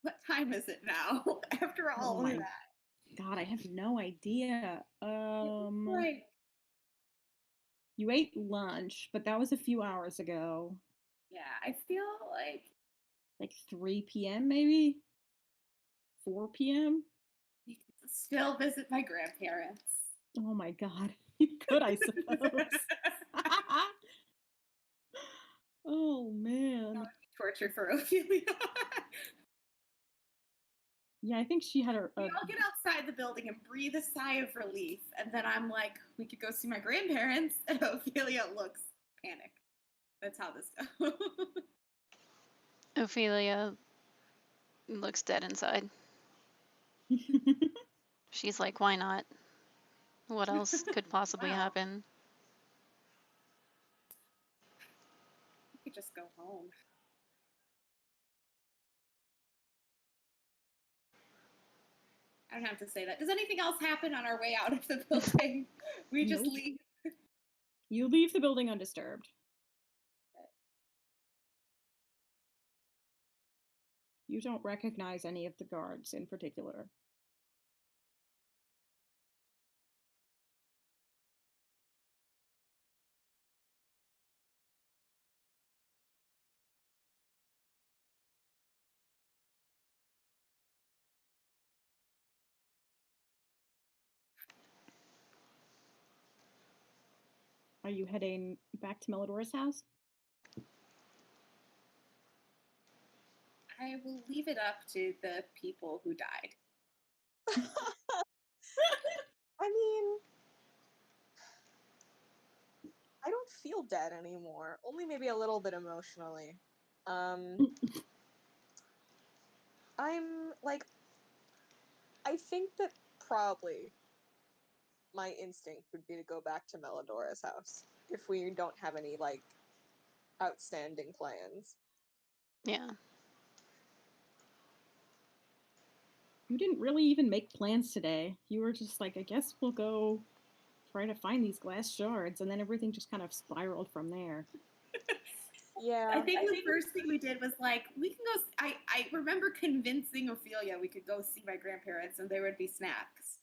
What time is it now? After Oh all of my that. God, I have no idea. Right. You ate lunch, but that was a few hours ago. Yeah, I feel Like 3 p.m. maybe? 4 p.m.? I could still visit my grandparents. Oh my God. You could, I suppose. Oh man. Torture for Ophelia. Yeah, I think she had We all get outside the building and breathe a sigh of relief, and then I'm like, we could go see my grandparents, and Ophelia looks panicked. That's how this goes. Ophelia looks dead inside. She's like, why not? What else could possibly Wow. happen? We could just go home. I don't have to say that. Does anything else happen on our way out of the building? We just Nope. leave. You leave the building undisturbed. You don't recognize any of the guards in particular. Are you heading back to Melidora's house? I will leave it up to the people who died. I mean, I don't feel dead anymore. Only maybe a little bit emotionally. I'm like, I think that probably my instinct would be to go back to Melidora's house if we don't have any like outstanding plans. Yeah. You didn't really even make plans today. You were just like, I guess we'll go try to find these glass shards, and then everything just kind of spiraled from there. Yeah. I think the first thing we did was like, we can go. I remember convincing Ophelia we could go see my grandparents and there would be snacks.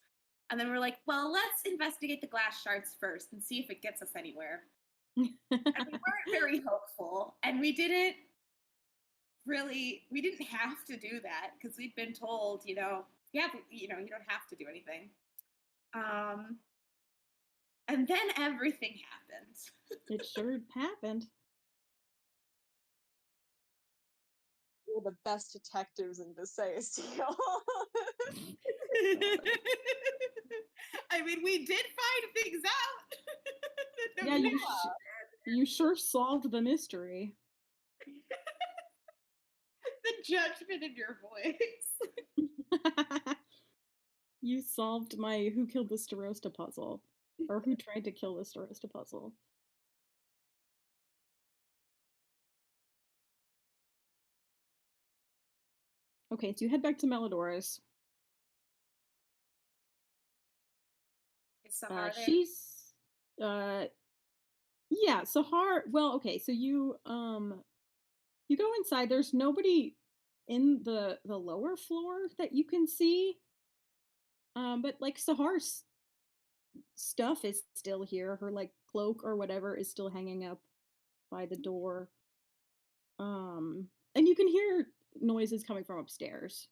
And then we're like, well, let's investigate the glass shards first and see if it gets us anywhere. And we weren't very hopeful. And we didn't have to do that because we'd been told, you don't have to do anything. And then everything happened. It sure happened. We're the best detectives in Visay Steel. I mean, we did find things out. Yeah, you sure solved the mystery. The judgment in your voice. You solved my Who Killed the Starosta puzzle. Or who tried to kill the Starista puzzle. Okay, so you head back to Melodorus. Is Sahar there? She's yeah, Sahar, well, okay, so you go inside. There's nobody in the lower floor that you can see. But like Sahar's stuff is still here. Her like cloak or whatever is still hanging up by the door. And you can hear noises coming from upstairs.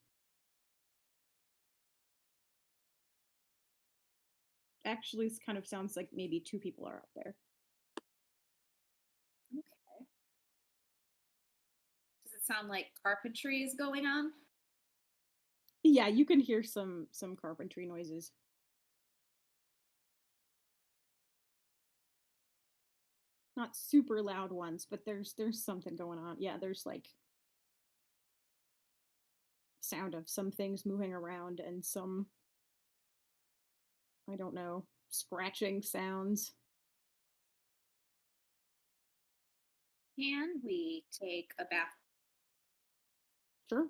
Actually, this kind of sounds like maybe two people are up there. Okay. Does it sound like carpentry is going on? Yeah, you can hear some carpentry noises. Not super loud ones, but there's something going on. Yeah, there's like sound of some things moving around and some, I don't know, scratching sounds. Can we take a bath? Sure.